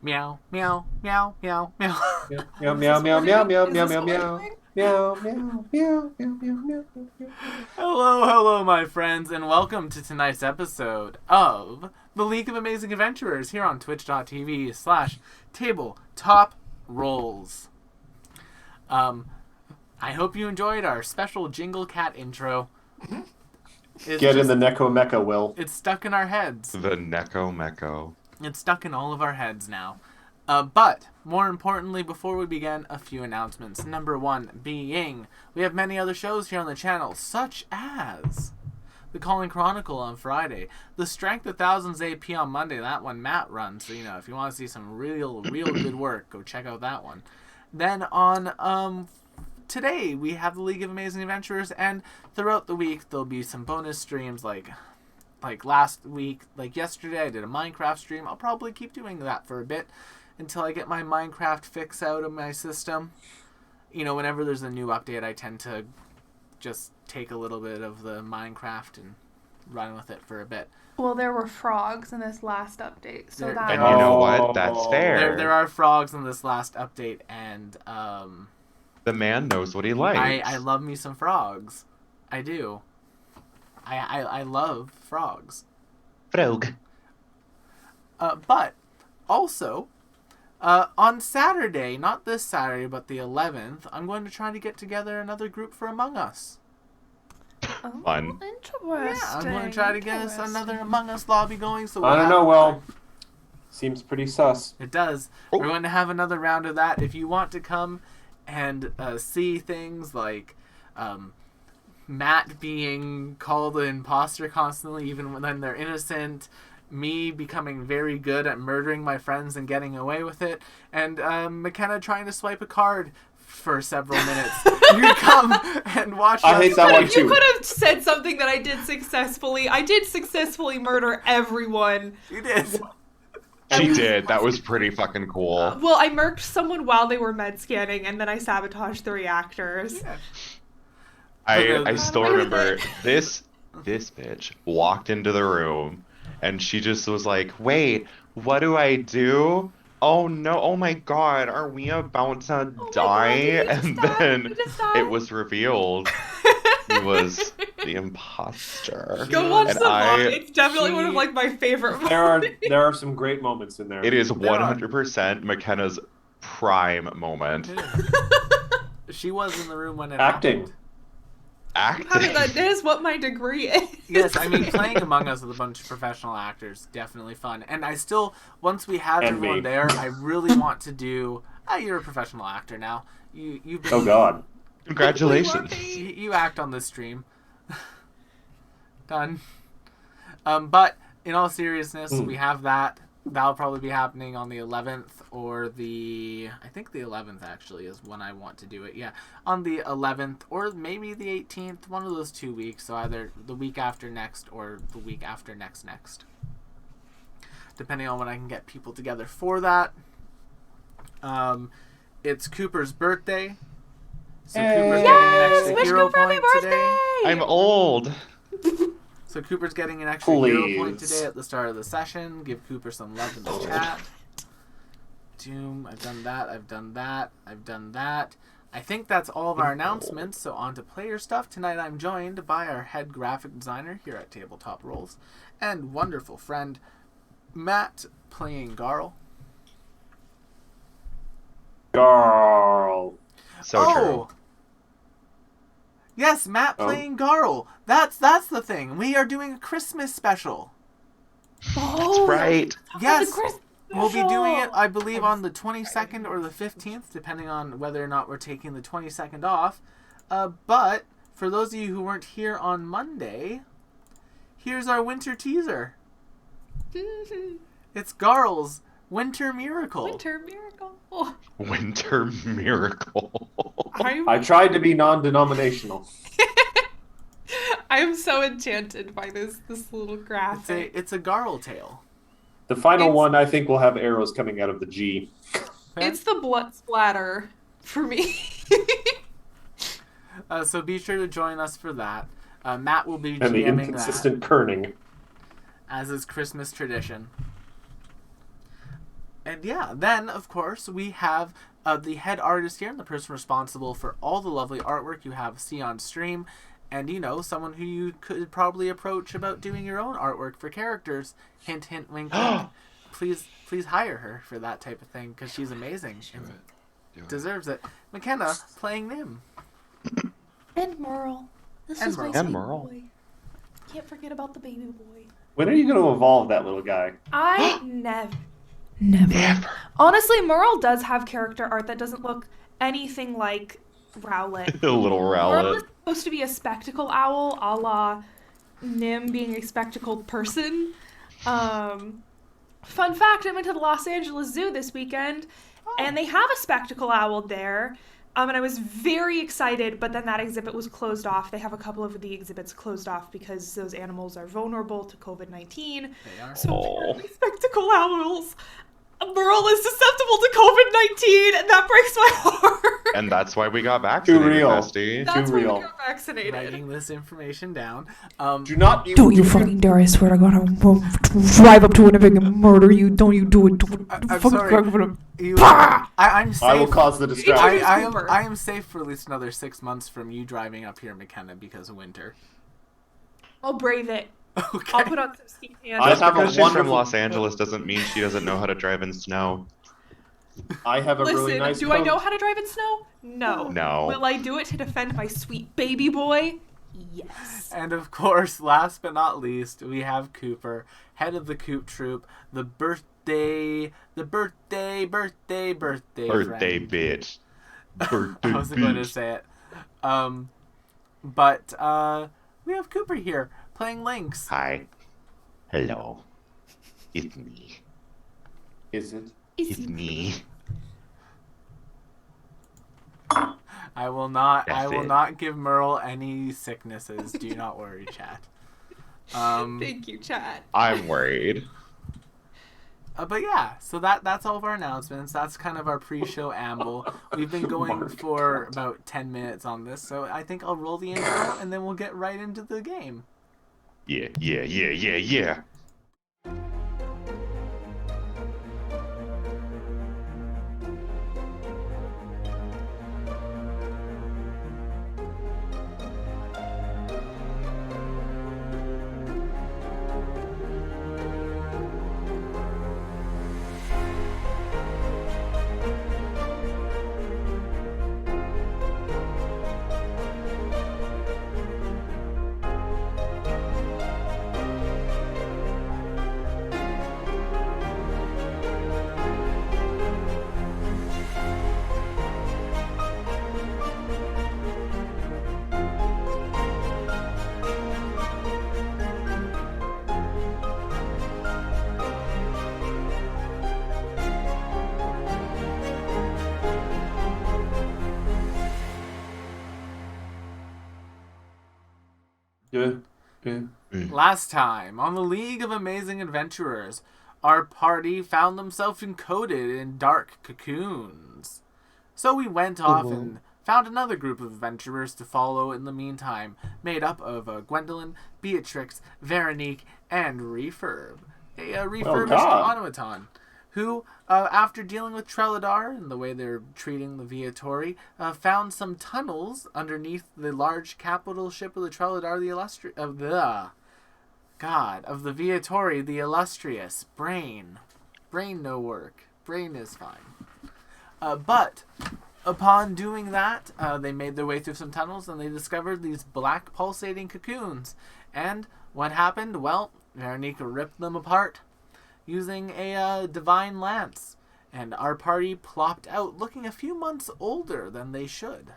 Meow, meow, meow, meow, meow. Meow, meow, meow, meow, meow, meow, meow, meow. Meow, meow, meow, meow, meow, meow, meow. Hello, my friends, and welcome to tonight's episode of the League of Amazing Adventurers here on twitch.tv/tabletop rolls. I hope you enjoyed our special Jingle Cat intro. Get in the Neko Mecha, Will. It's stuck in our heads. The Neko Meko. It's stuck in all of our heads now. But, more importantly, before we begin, a few announcements. Number one being, we have many other shows here on the channel, such as The Calling Chronicle on Friday, The Strength of Thousands AP on Monday, that one Matt runs, so, if you want to see some real good work, go check out that one. Then on, today, we have the League of Amazing Adventurers, and throughout the week, there'll be some bonus streams, like last week, like yesterday, I did a Minecraft stream. I'll probably keep doing that for a bit until I get my Minecraft fix out of my system. Whenever there's a new update, I tend to just take a little bit of the Minecraft and run with it for a bit. Well, there were frogs in this last update, so that. And you know what? That's fair. There are frogs in this last update, and the man knows what he likes. I love me some frogs. I do. I love frogs. Frog. But also, on Saturday, not this Saturday, but the 11th, I'm going to try to get together another group for Among Us. Oh, Fun. interesting. Yeah, I'm going to try to get us another Among Us lobby going. So I don't know, Will. Seems pretty sus. It does. Oh. We're going to have another round of that. If you want to come and see things like Matt being called an imposter constantly, even when they're innocent, me becoming very good at murdering my friends and getting away with it, and McKenna trying to swipe a card for several minutes. You come and watch. I hate that one too. You could have said something that I did successfully. I did successfully murder everyone. You did. She did. That was pretty fucking cool. Well, I murked someone while they were med scanning, and then I sabotaged the reactors. Yeah. I still remember this bitch walked into the room and she just was like, wait, what do I do? Oh no, oh my god, are we about to die? And then it was revealed he was the imposter. Go watch And the vlog. It's definitely one of my favorite vlogs. There are some great moments in there. It is 100% McKenna's prime moment. She was in the room when it Acting. happened. Acting. That is what my degree is. Yes, I mean, playing Among Us with a bunch of professional actors, definitely fun. And I still, once we have And everyone me. there, I really want to do, you're a professional actor now. You've been, Oh God. Congratulations. you act on this stream. Done. But in all seriousness, we have that. That'll probably be happening on the 11th or I think the 11th actually is when I want to do it. Yeah, on the 11th or maybe the 18th, one of those 2 weeks. So either the week after next or the week after next. Depending on when I can get people together for that. It's Cooper's birthday. So Cooper's getting an extra Wish hero Cooper happy point birthday! today. I'm old. So Cooper's getting an extra hero point Please. today at the start of the session. Give Cooper some love in the chat. Doom, I've done that. I think that's all of our announcements, so on to player stuff. Tonight I'm joined by our head graphic designer here at Tabletop Rolls and wonderful friend Matt playing Garl. Girl. So true. Yes, Matt playing Garl. That's the thing. We are doing a Christmas special. That's right. Yes, we'll be doing it, I believe, on the 22nd or the 15th, depending on whether or not we're taking the 22nd off. But for those of you who weren't here on Monday, here's our winter teaser. It's Garl's Winter Miracle. Winter miracle. Winter miracle. I tried to be non-denominational. I am so enchanted by this little graphic. It's a Garl tale. The final one, I think, will have arrows coming out of the G. It's the blood splatter for me. So be sure to join us for that. Matt will be And the GMing inconsistent kerning. that, as is Christmas tradition. And yeah, then, of course, we have the head artist here and the person responsible for all the lovely artwork you have see on stream. And, someone who you could probably approach about doing your own artwork for characters. Hint, hint, wink, wink. Please hire her for that type of thing, because she's amazing. And deserves it. McKenna playing Nim. And Merle. This And is my Merle. sweet And Merle. boy. Can't forget about the baby boy. When are you going to evolve that little guy? I never. Honestly, Merle does have character art that doesn't look anything like Rowlet. The little Merle Rowlet. is supposed to be a spectacle owl, a la Nim being a spectacled person. Fun fact, I went to the Los Angeles Zoo this weekend, and they have a spectacle owl there. And I was very excited, but then that exhibit was closed off. They have a couple of the exhibits closed off because those animals are vulnerable to COVID-19. They are. So apparently spectacle owls. Merle is susceptible to COVID-19, and that breaks my heart. And that's why we got vaccinated, real. bestie. That's why we real. got vaccinated. Writing this information down. Do not... Don't you fucking dare, I swear to God, I'll drive up to Winnipeg and murder you. Don't you do it. I'm Fucking sorry. I'm gonna... I'm safe. I will cause the distraction. I am safe for at least another 6 months from you driving up here, McKenna, because of winter. I'll brave it. Okay. I'll put on some ski pants. I Just have a because she's from wonderful- Los Angeles doesn't mean she doesn't know how to drive in snow. I have a Listen, really nice do I coat. know how to drive in snow? No. No. Will I do it to defend my sweet baby boy? Yes. And of course, last but not least, we have Cooper, head of the Coop Troop, the birthday Birthday, friend. bitch. Birthday, I wasn't going to bitch. say it. But we have Cooper here playing Lynx. Hi. Hello. It's me. Is it? It's me. I will not That's it. not give Merle any sicknesses. Do not worry, chat. Thank you, Chad. I'm worried. But yeah, so that's all of our announcements. That's kind of our pre-show amble. We've been going for about 10 minutes on this, so I think I'll roll the intro and then we'll get right into the game. Yeah, yeah, yeah, yeah, yeah. Last time, on the League of Amazing Adventurers, our party found themselves encoded in dark cocoons. So we went off and found another group of adventurers to follow in the meantime, made up of Gwendolyn, Beatrix, Veronique, and Refurb, a refurbished automaton, who, after dealing with Trelladar and the way they're treating the Viatori, found some tunnels underneath the large capital ship of the Trelladar, of the Viatori, the illustrious Brain. Brain no work. Brain is fine. But upon doing that, they made their way through some tunnels and they discovered these black pulsating cocoons. And what happened? Well, Veronica ripped them apart using a divine lance. And our party plopped out looking a few months older than they should.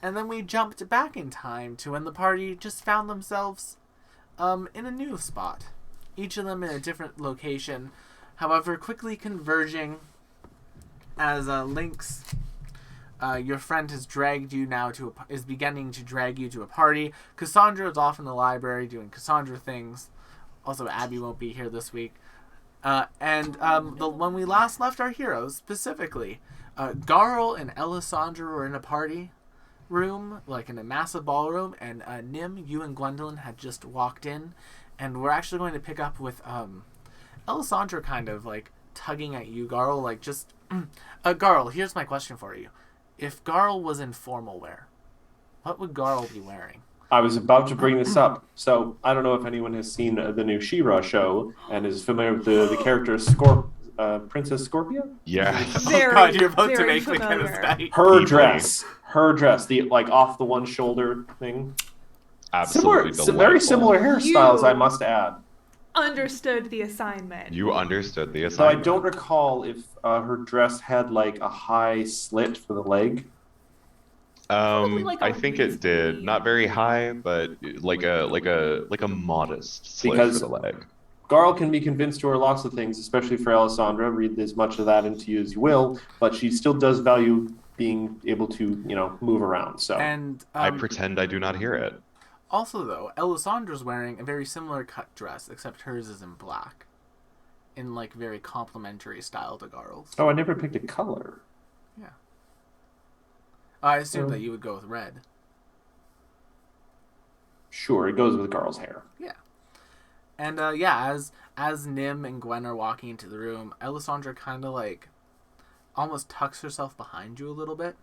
And then we jumped back in time to when the party just found themselves in a new spot. Each of them in a different location, however, quickly converging as Lynx, your friend has dragged you now is beginning to drag you to a party. Cassandra is off in the library doing Cassandra things. Also, Abby won't be here this week. When we last left our heroes, specifically, Garl and Elisandra were in a party room, like in a massive ballroom, and Nim, you and Gwendolyn had just walked in, and we're actually going to pick up with Alessandra kind of like tugging at you, Garl, like just Garl, here's my question for you. If Garl was in formal wear, what would Garl be wearing? I was about to bring this up. So I don't know if anyone has seen the new She-Ra show and is familiar with the character Princess Scorpia. Yeah. Oh god, you're about to make me kind of night. Her Deeply. dress, the like off the one shoulder thing. Absolutely Very similar hairstyles, I must add. Understood the assignment. You understood the Though I assignment. don't recall if her dress had like a high slit for the leg. Like a I think it did. Not very high, but like a modest slit Because for the leg. Garl can be convinced to her lots of things, especially for Alessandra. Read as much of that into you as you will, but she still does value being able to, move around. So And I pretend I do not hear it. also though, Alessandra's wearing a very similar cut dress, except hers is in black. In like very complementary style to Garl's. I never picked a color. Yeah. I assume that you would go with red. Sure, it goes with Garl's hair. Yeah. And as Nim and Gwen are walking into the room, Alessandra kind of like almost tucks herself behind you a little bit.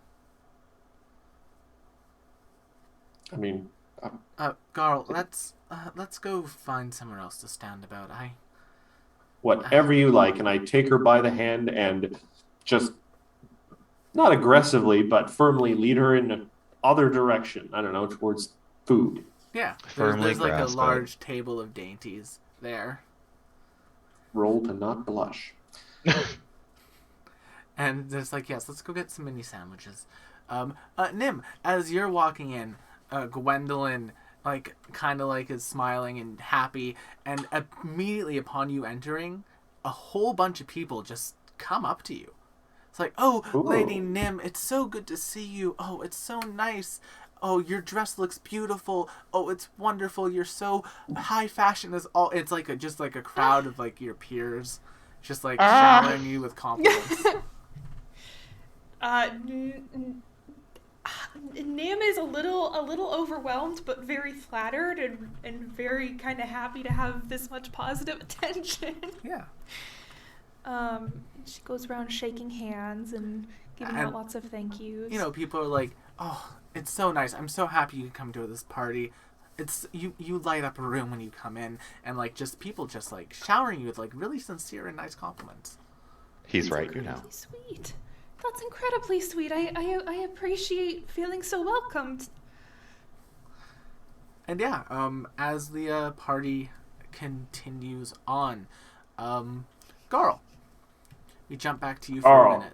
I mean, Garl, let's go find somewhere else to stand about. whatever you like, and I take her by the hand and just not aggressively, but firmly lead her in the other direction. I don't know, towards food. Yeah, Firmly there's like a grasp it. large table of dainties there. Roll to not blush. And there's like, yes, let's go get some mini sandwiches. Nim, as you're walking in, Gwendolyn like kind of like is smiling and happy, and immediately upon you entering, a whole bunch of people just come up to you. It's like, oh, Ooh. Lady Nim, it's so good to see you. Oh, it's so nice. Oh, your dress looks beautiful. Oh, it's wonderful. You're so high fashion as all. It's like just like a crowd of like your peers, just like showering you with compliments. Nim is a little overwhelmed, but very flattered and very kind of happy to have this much positive attention. Yeah. She goes around shaking hands and giving out lots of thank yous. You know, people are like, oh, it's so nice. I'm so happy you could come to this party. It's you light up a room when you come in, and like just people just like showering you with like really sincere and nice compliments. He's right, you know. Sweet. That's incredibly sweet. I appreciate feeling so welcomed. And yeah, as the party continues on, Garl, we jump back to you for a minute.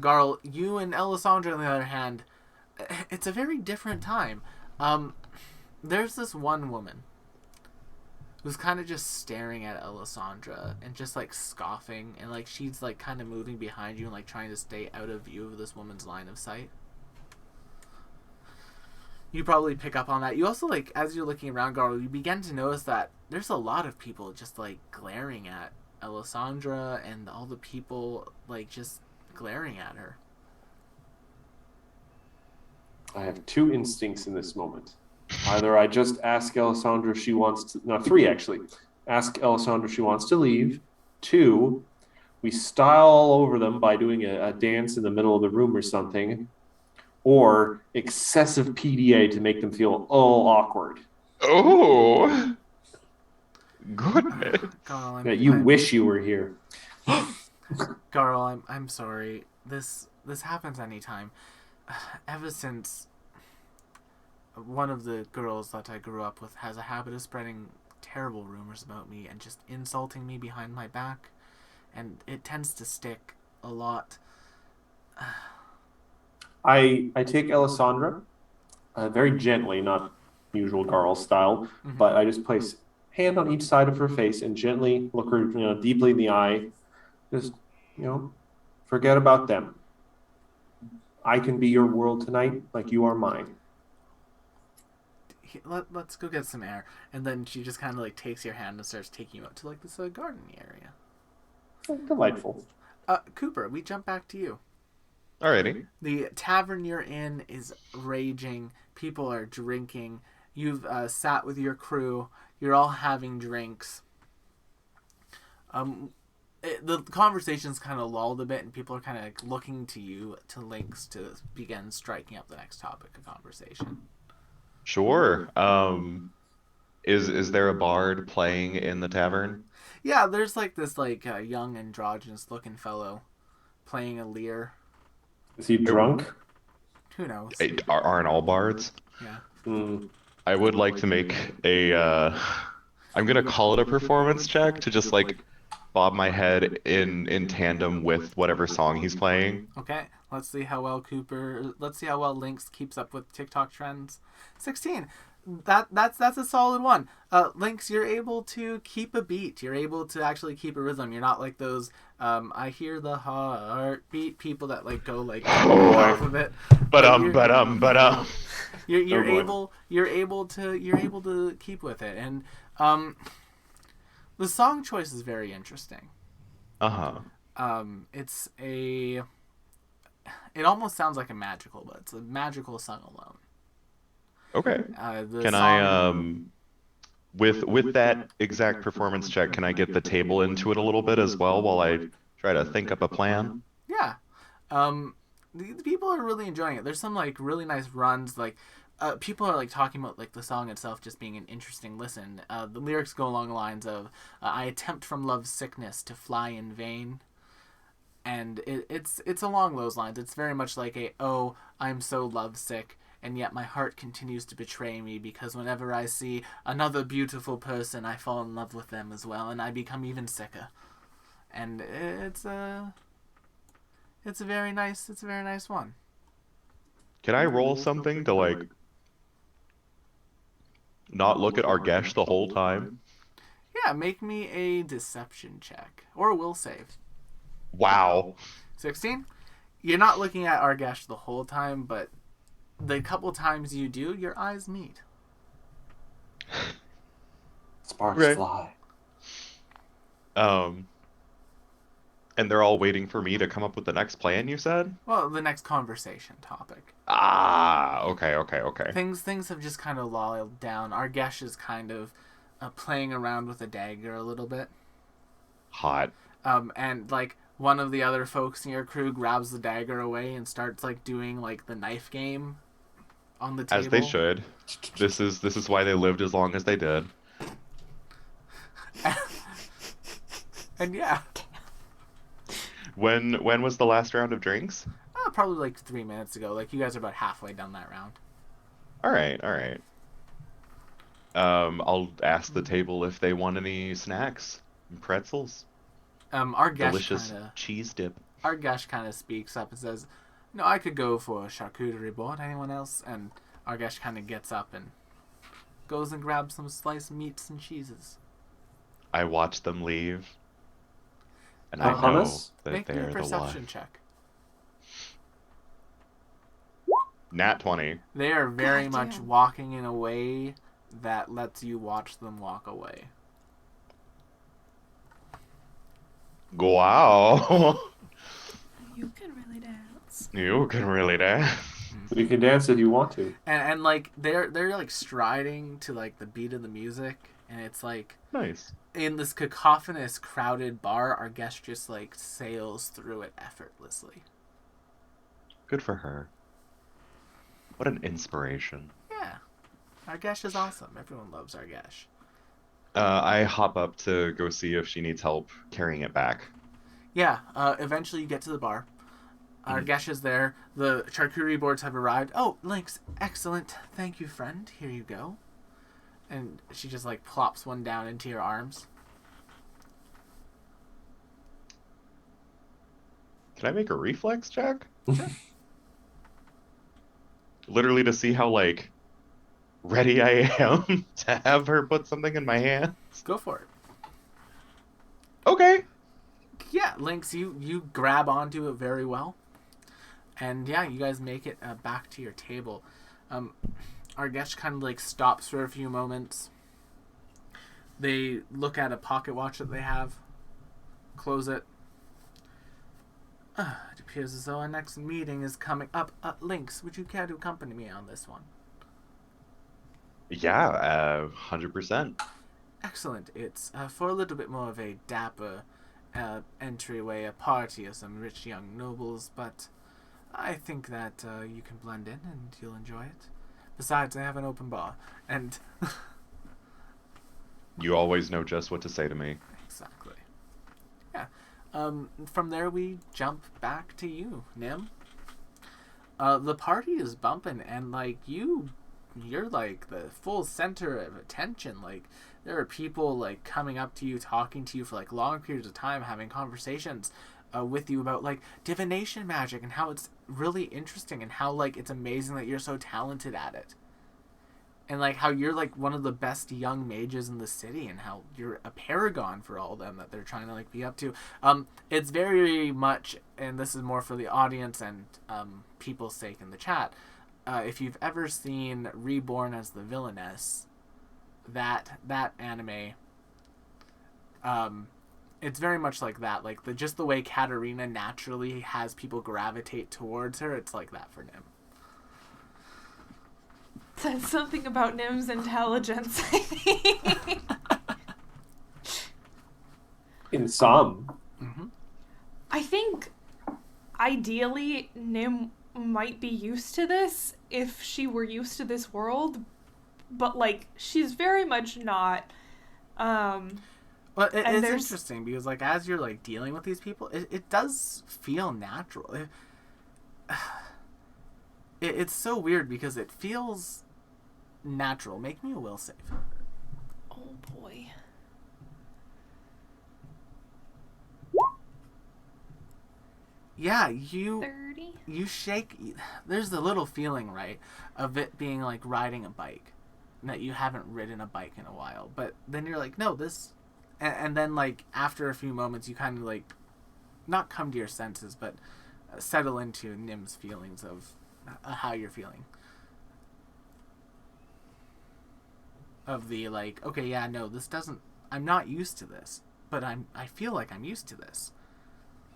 Garl, you and Alessandra, on the other hand, it's a very different time. There's this one woman who's kind of just staring at Alessandra and just like scoffing, and like she's like kind of moving behind you and like trying to stay out of view of this woman's line of sight. You probably pick up on that. You also, like, as you're looking around, Garl, you begin to notice that there's a lot of people just like glaring at Alessandra, and all the people like just glaring at her. I have two instincts in this moment. Either I just ask Alessandra if she wants to... No, three, actually. Ask Alessandra if she wants to leave. Two, we style all over them by doing a dance in the middle of the room or something. Or excessive PDA to make them feel all awkward. Oh! Goodness. Garl, That you wish you were here. Garl, I'm sorry. This happens anytime. Ever since one of the girls that I grew up with has a habit of spreading terrible rumors about me and just insulting me behind my back, and it tends to stick a lot. I take Alessandra very gently, not usual Garl style, but I just place hand on each side of her face and gently look her deeply in the eye. Just, forget about them. I can be your world tonight like you are mine. Let's go get some air. And then she just kind of like takes your hand and starts taking you out to like this garden area. Delightful. Cooper, we jump back to you. Alrighty. The tavern you're in is raging. People are drinking. You've sat with your crew. You're all having drinks. The conversation's kind of lulled a bit, and people are kind of like looking to you, to Lynx, to begin striking up the next topic of conversation. Sure. Is there a bard playing in the tavern? Yeah, there's like this like young androgynous looking fellow playing a lyre. Is he drunk? Who knows? Aren't all bards? Yeah. Hmm. I would like to make a I'm gonna call it a performance check to just like bob my head in tandem with whatever song he's playing. Okay, let's see how well Lynx keeps up with TikTok trends. 16. That's a solid one. Lynx, you're able to keep a beat. You're able to actually keep a rhythm. You're not like those I hear the heartbeat people that like go like off of it. You're able to keep with it, and the song choice is very interesting. It almost sounds like a magical, but it's a magical sung alone. Okay. I with that exact performance check, can I get the table into it a little bit as well while I try to think up a plan? Yeah. The people are really enjoying it. There's some like really nice runs. Like people are like talking about like the song itself just being an interesting listen. The lyrics go along the lines of I attempt from love's sickness to fly in vain. And it's along those lines. It's very much like oh, I'm so lovesick, and yet my heart continues to betray me, because whenever I see another beautiful person, I fall in love with them as well, and I become even sicker. And it's a very nice one. Can I roll something to like not look at Argesh the whole time? Yeah, make me a deception check or a will save. Wow. 16. You're not looking at Argesh the whole time, but the couple times you do, your eyes meet. Sparks fly. And they're all waiting for me to come up with the next plan, you said? Well, the next conversation topic. Okay. Things have just kind of lulled down. Argesh is kind of playing around with a dagger a little bit. Hot. And like one of the other folks in your crew grabs the dagger away and starts like doing like the knife game on the table. As they should. This is why they lived as long as they did. And yeah. When was the last round of drinks? Probably like 3 minutes ago. Like you guys are about halfway down that round. All right. I'll ask the table if they want any snacks. Pretzels. Argesh delicious cheese dip. Argesh kind of speaks up and says, "No, I could go for a charcuterie board. Anyone else?" And Argesh kind of gets up and goes and grabs some sliced meats and cheeses. I watch them leave, and I know Hummus? that Make me they're a the perception one. check. Nat 20. They are very God much damn. walking in a way that lets you watch them walk away. Wow. You can really dance. You can really dance. You can dance if you want to. And like they're like striding to like the beat of the music, and it's like Nice. in this cacophonous, crowded bar, our guest just like sails through it effortlessly. Good for her. What an inspiration. Yeah, Argesh is awesome. Everyone loves Argesh. I hop up to go see if she needs help carrying it back. Yeah, eventually you get to the bar. Argesh is there. The charcuterie boards have arrived. Oh, Lynx, excellent. Thank you, friend. Here you go. And she just like plops one down into your arms. Can I make a reflex check? Literally to see how like ready I am to have her put something in my hands. Go for it. Okay. Yeah, Lynx, you grab onto it very well. And yeah, you guys make it back to your table. Argesh kind of like stops for a few moments. They look at a pocket watch that they have. Close it. It appears as though our next meeting is coming up. Lynx, would you care to accompany me on this one? Yeah, 100%. Excellent. It's for a little bit more of a dapper entryway, a party of some rich young nobles, but I think that you can blend in and you'll enjoy it. Besides, I have an open bar, and You always know just what to say to me. exactly. Yeah. From there, we jump back to you, Nim. The party is bumping, and like you're like the full center of attention. Like there are people like coming up to you, talking to you for like long periods of time, having conversations with you about like divination magic and how it's really interesting and how like it's amazing that you're so talented at it. And like how you're like one of the best young mages in the city, and how you're a paragon for all of them that they're trying to like be up to. It's very much, and this is more for the audience and people's sake in the chat. If you've ever seen Reborn as the Villainess, that anime, it's very much like that. Like just the way Katarina naturally has people gravitate towards her, it's like that for Nim. Says something about Nim's intelligence, I think. In some. Mm-hmm. I think ideally Nim might be used to this if she were used to this world, but like she's very much not. Well, it's interesting because like as you're like dealing with these people, it does feel natural. It's so weird because it feels natural. Make me a will save. Oh boy. Yeah, 30? you shake. There's the little feeling, right, of it being like riding a bike, and that you haven't ridden a bike in a while. But then you're like, no, this, and then like after a few moments, you kind of like, not come to your senses, but settle into Nim's feelings of how you're feeling. Of the like, okay, yeah, no, this doesn't. I'm not used to this, but I feel like I'm used to this.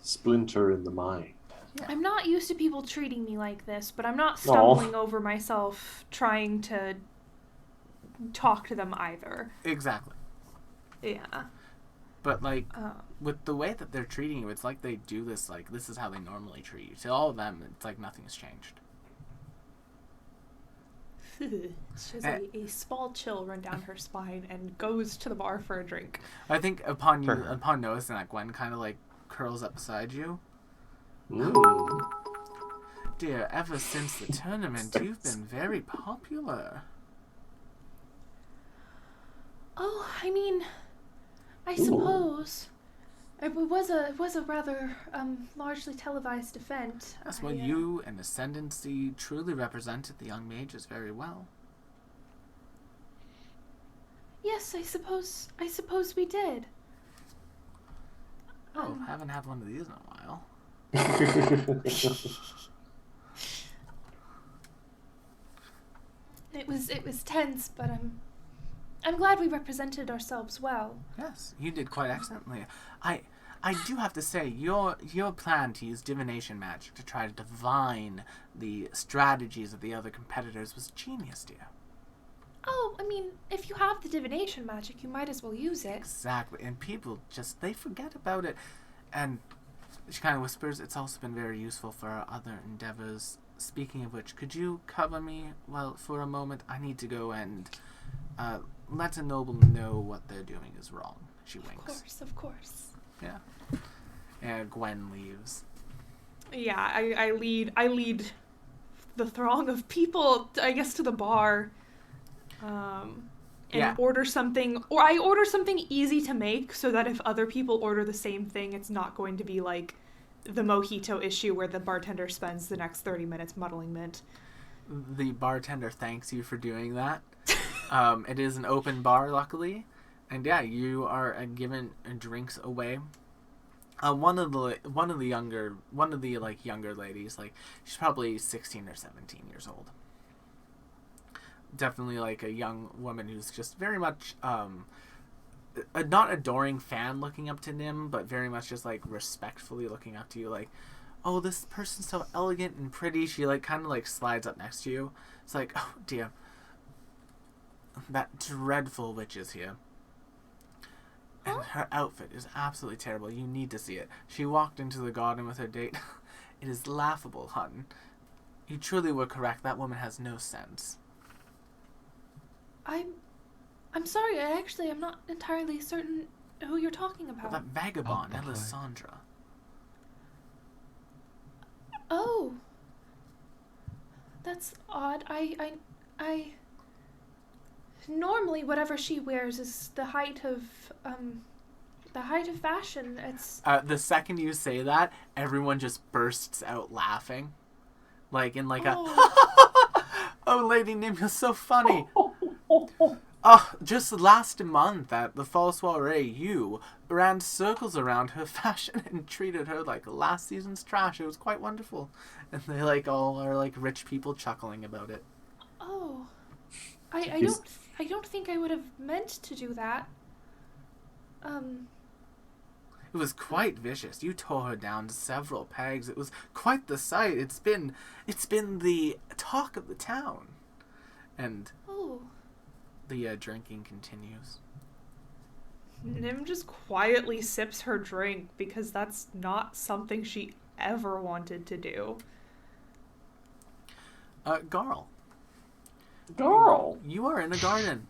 Splinter in the mind. Yeah. I'm not used to people treating me like this, but I'm not stumbling over myself trying to talk to them either. Exactly. Yeah. But like with the way that they're treating you, it's like they do this. Like this is how they normally treat you. To all of them, it's like nothing's changed. She has a small chill run down her spine and goes to the bar for a drink. I think upon noticing that, Gwen kind of like curls up beside you. Ooh. Dear, ever since the tournament, you've been very popular. Oh, I mean, I suppose it was a rather largely televised event. That's why you and Ascendancy truly represented the young mages very well. Yes, I suppose we did. Oh, haven't had one of these in a while. It was tense, but I'm glad we represented ourselves well. Yes, you did quite excellently. I do have to say, your plan to use divination magic to try to divine the strategies of the other competitors was genius, dear. Oh, I mean, if you have the divination magic, you might as well use it. Exactly, and people just, they forget about it. And she kind of whispers, it's also been very useful for our other endeavors. Speaking of which, could you cover me, well, for a moment? I need to go and let a noble know what they're doing is wrong. She winks. Of course. Yeah. And Gwen leaves. Yeah, I lead the throng of people, I guess, to the bar. And order something, or I order something easy to make so that if other people order the same thing, it's not going to be like the mojito issue where the bartender spends the next 30 minutes muddling mint. The bartender thanks you for doing that. It is an open bar, luckily. And yeah, you are given drinks away. One of the younger ladies, like she's probably 16 or 17 years old. Definitely like a young woman who's just very much a not adoring fan looking up to Nim, but very much just like respectfully looking up to you, like, oh, this person's so elegant and pretty. She like kind of like slides up next to you. It's like, oh dear, that dreadful witch is here. And her outfit is absolutely terrible. You need to see it. She walked into the garden with her date. It is laughable, Hutton. You truly were correct. That woman has no sense. I'm sorry. I'm not entirely certain who you're talking about. That vagabond, Oh, boy. Alessandra. Oh. That's odd. I normally whatever she wears is the height of fashion. It's The second you say that, everyone just bursts out laughing. Like in like a, oh, Lady Nim, you're so funny. Oh, just last month at the fall soiree, you ran circles around her fashion and treated her like last season's trash. It was quite wonderful. And they like all are like rich people chuckling about it. Oh. I Is- don't think I would have meant to do that. It was quite vicious. You tore her down several pegs. It was quite the sight. It's been the talk of the town. And Oh. the drinking continues. Nim just quietly sips her drink because that's not something she ever wanted to do. Garl, Girl. you are in a garden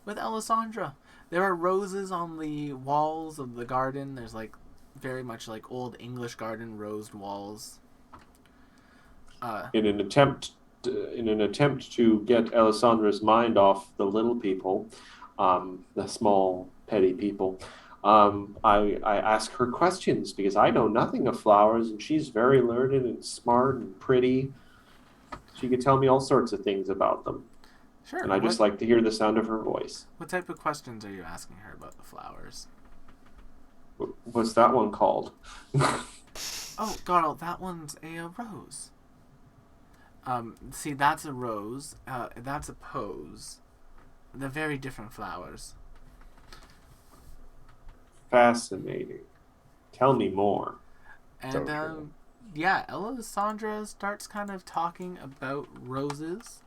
with Alessandra. There are roses on the walls of the garden. There's like very much like old English garden rosed walls. In an attempt to get Alessandra's mind off the little people, the small petty people, I ask her questions because I know nothing of flowers, and she's very learned and smart and pretty. She could tell me all sorts of things about them, Sure. and I just like to hear the sound of her voice. What type of questions are you asking her about the flowers? What's that one called? Oh, Garl, that one's a rose. See, that's a rose. That's a pose. They're very different flowers. Fascinating. Tell me more. And, So true. yeah, Alessandra starts kind of talking about roses.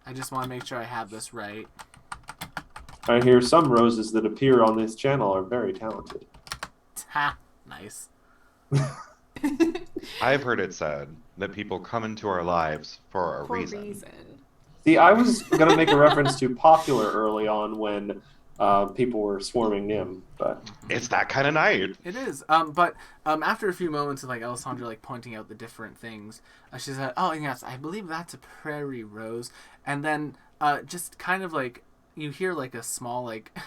I just want to make sure I have this right. I hear some roses that appear on this channel are very talented. Ha! Nice. I've heard it said that people come into our lives for a reason. See, I was going to make a reference to Popular early on when people were swarming Nim, but It's that kind of night. It is. But after a few moments of like Alessandra like pointing out the different things, she said, "Oh yes, I believe that's a prairie rose." And then just kind of like you hear like a small like,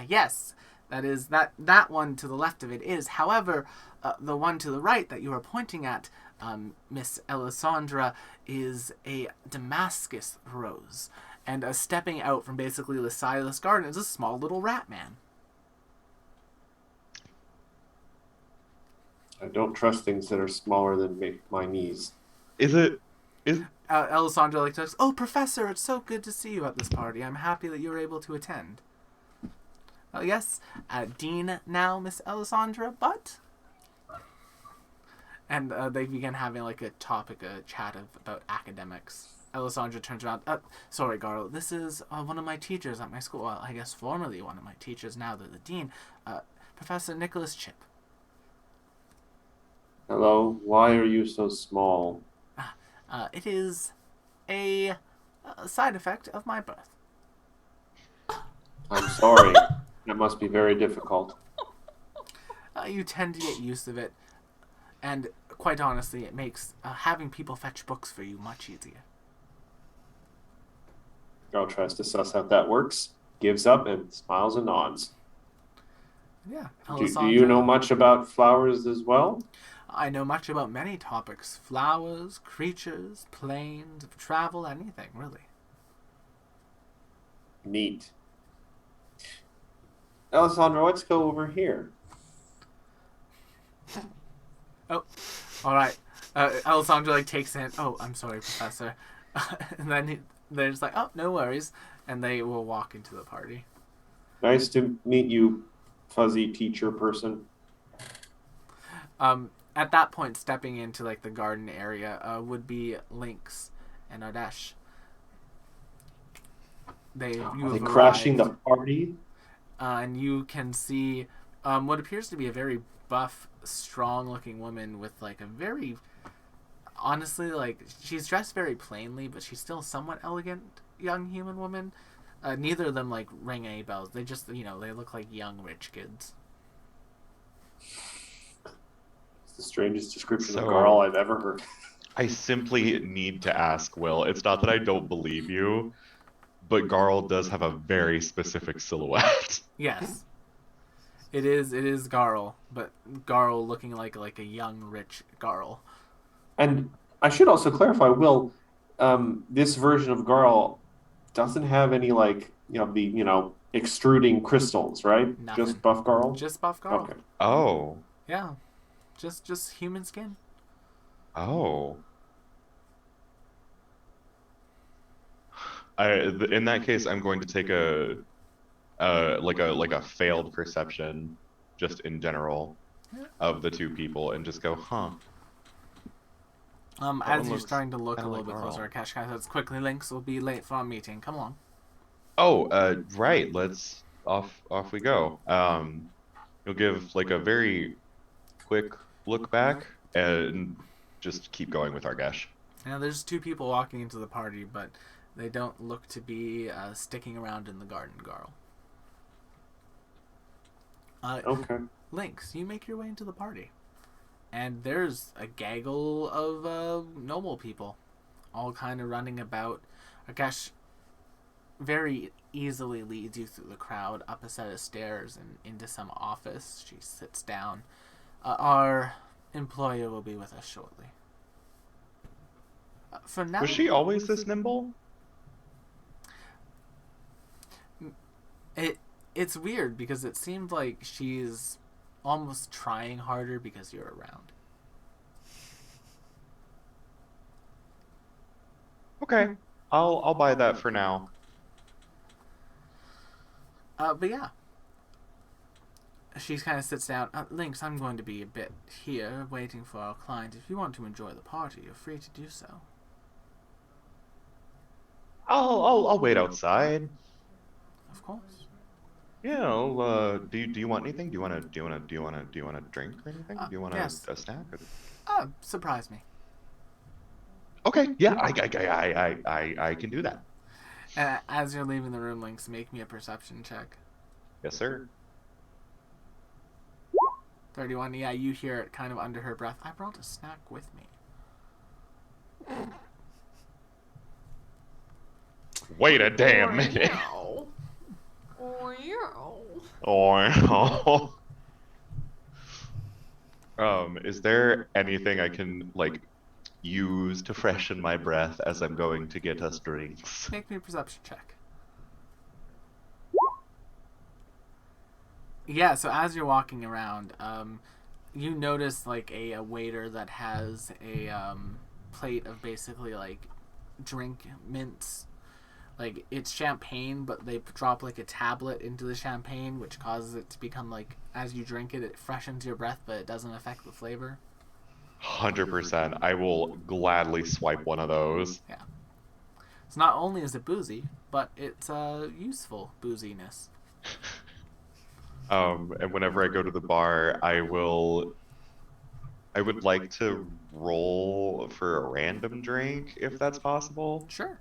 yes, that is that one to the left of it is. However, the one to the right that you are pointing at, Miss Alessandra, is a Damascus rose. And stepping out from basically the side of this garden is a small little rat man. I don't trust things that are smaller than my knees. Is it? Alessandra like says, "Oh, Professor, it's so good to see you at this party. I'm happy that you were able to attend." Yes, Dean now, Miss Alessandra, but... And they begin having like a chat about academics. Alessandra turns around. Sorry, Garl. This is one of my teachers at my school. Well, I guess formerly one of my teachers. Now they're the dean. Professor Nicholas Chip. Hello, why are you so small? It is a side effect of my birth. I'm sorry. That must be very difficult. You tend to get used to it. And quite honestly, it makes having people fetch books for you much easier. Girl tries to suss out that works, gives up, and smiles and nods. Yeah. Do you know much about flowers as well? I know much about many topics. Flowers, creatures, planes, travel, anything, really. Neat. Alessandra, let's go over here. Oh, all right. Alessandra like takes in. Oh, I'm sorry, Professor. And then they're just like, "Oh, no worries," and they will walk into the party. Nice to meet you, fuzzy teacher person. At that point, stepping into like the garden area would be Lynx and Ardesh. You Are have they crashing arrived, the party? and you can see what appears to be a very buff, strong-looking woman with like a very, honestly, like she's dressed very plainly, but she's still somewhat elegant young human woman. Neither of them like ring any bells. They just, they look like young rich kids. It's the strangest description of So- Garl I've ever heard. I simply need to ask Will. It's not that I don't believe you, but Garl does have a very specific silhouette. Yes. It is Garl, but Garl looking like a young rich Garl. And I should also clarify, Will, this version of Garl doesn't have any extruding crystals, right? Nothing. Just buff Garl? Just buff Garl. Okay. Oh. Yeah. Just human skin. Oh. In that case, I'm going to take a failed perception, just in general, of the two people, and just go, huh. As one you're looks starting to look a kinda little like bit closer, Garl. Cash says, "Quickly, Lynx will be late for our meeting. Come along." Oh, right. Let's off we go. You'll give like a very quick look back and just keep going with our gash. Now, there's two people walking into the party, but they don't look to be sticking around in the garden, Garl. Okay. Lynx, you make your way into the party. And there's a gaggle of noble people, all kind of running about. Akash very easily leads you through the crowd, up a set of stairs, and into some office. She sits down. Our employer will be with us shortly. For now, Was she always this nimble? It's weird because it seemed like she's almost trying harder because you're around. Okay, I'll buy that for now. But yeah. She kind of sits down. Lynx, I'm going to be a bit here waiting for our client. If you want to enjoy the party, you're free to do so. I'll wait outside. Of course. You know, do you want anything? Do you want a drink or anything? Do you want yes. a snack? Surprise me. Okay, yeah, I can do that. And as you're leaving the room, Lynx, make me a perception check. Yes, sir. 31. Yeah, you hear it kind of under her breath. I brought a snack with me. Wait a damn minute. Oh. Is there anything I can use to freshen my breath as I'm going to get us drinks? Make me a perception check. Yeah, so as you're walking around, you notice a waiter that has a plate of basically drink mints. It's champagne, but they drop a tablet into the champagne, which causes it to become as you drink it, it freshens your breath, but it doesn't affect the flavor. 100%. I will gladly swipe one of those. Yeah. So not only is it boozy, but it's useful booziness. And whenever I go to the bar, I would like to roll for a random drink, if that's possible. Sure.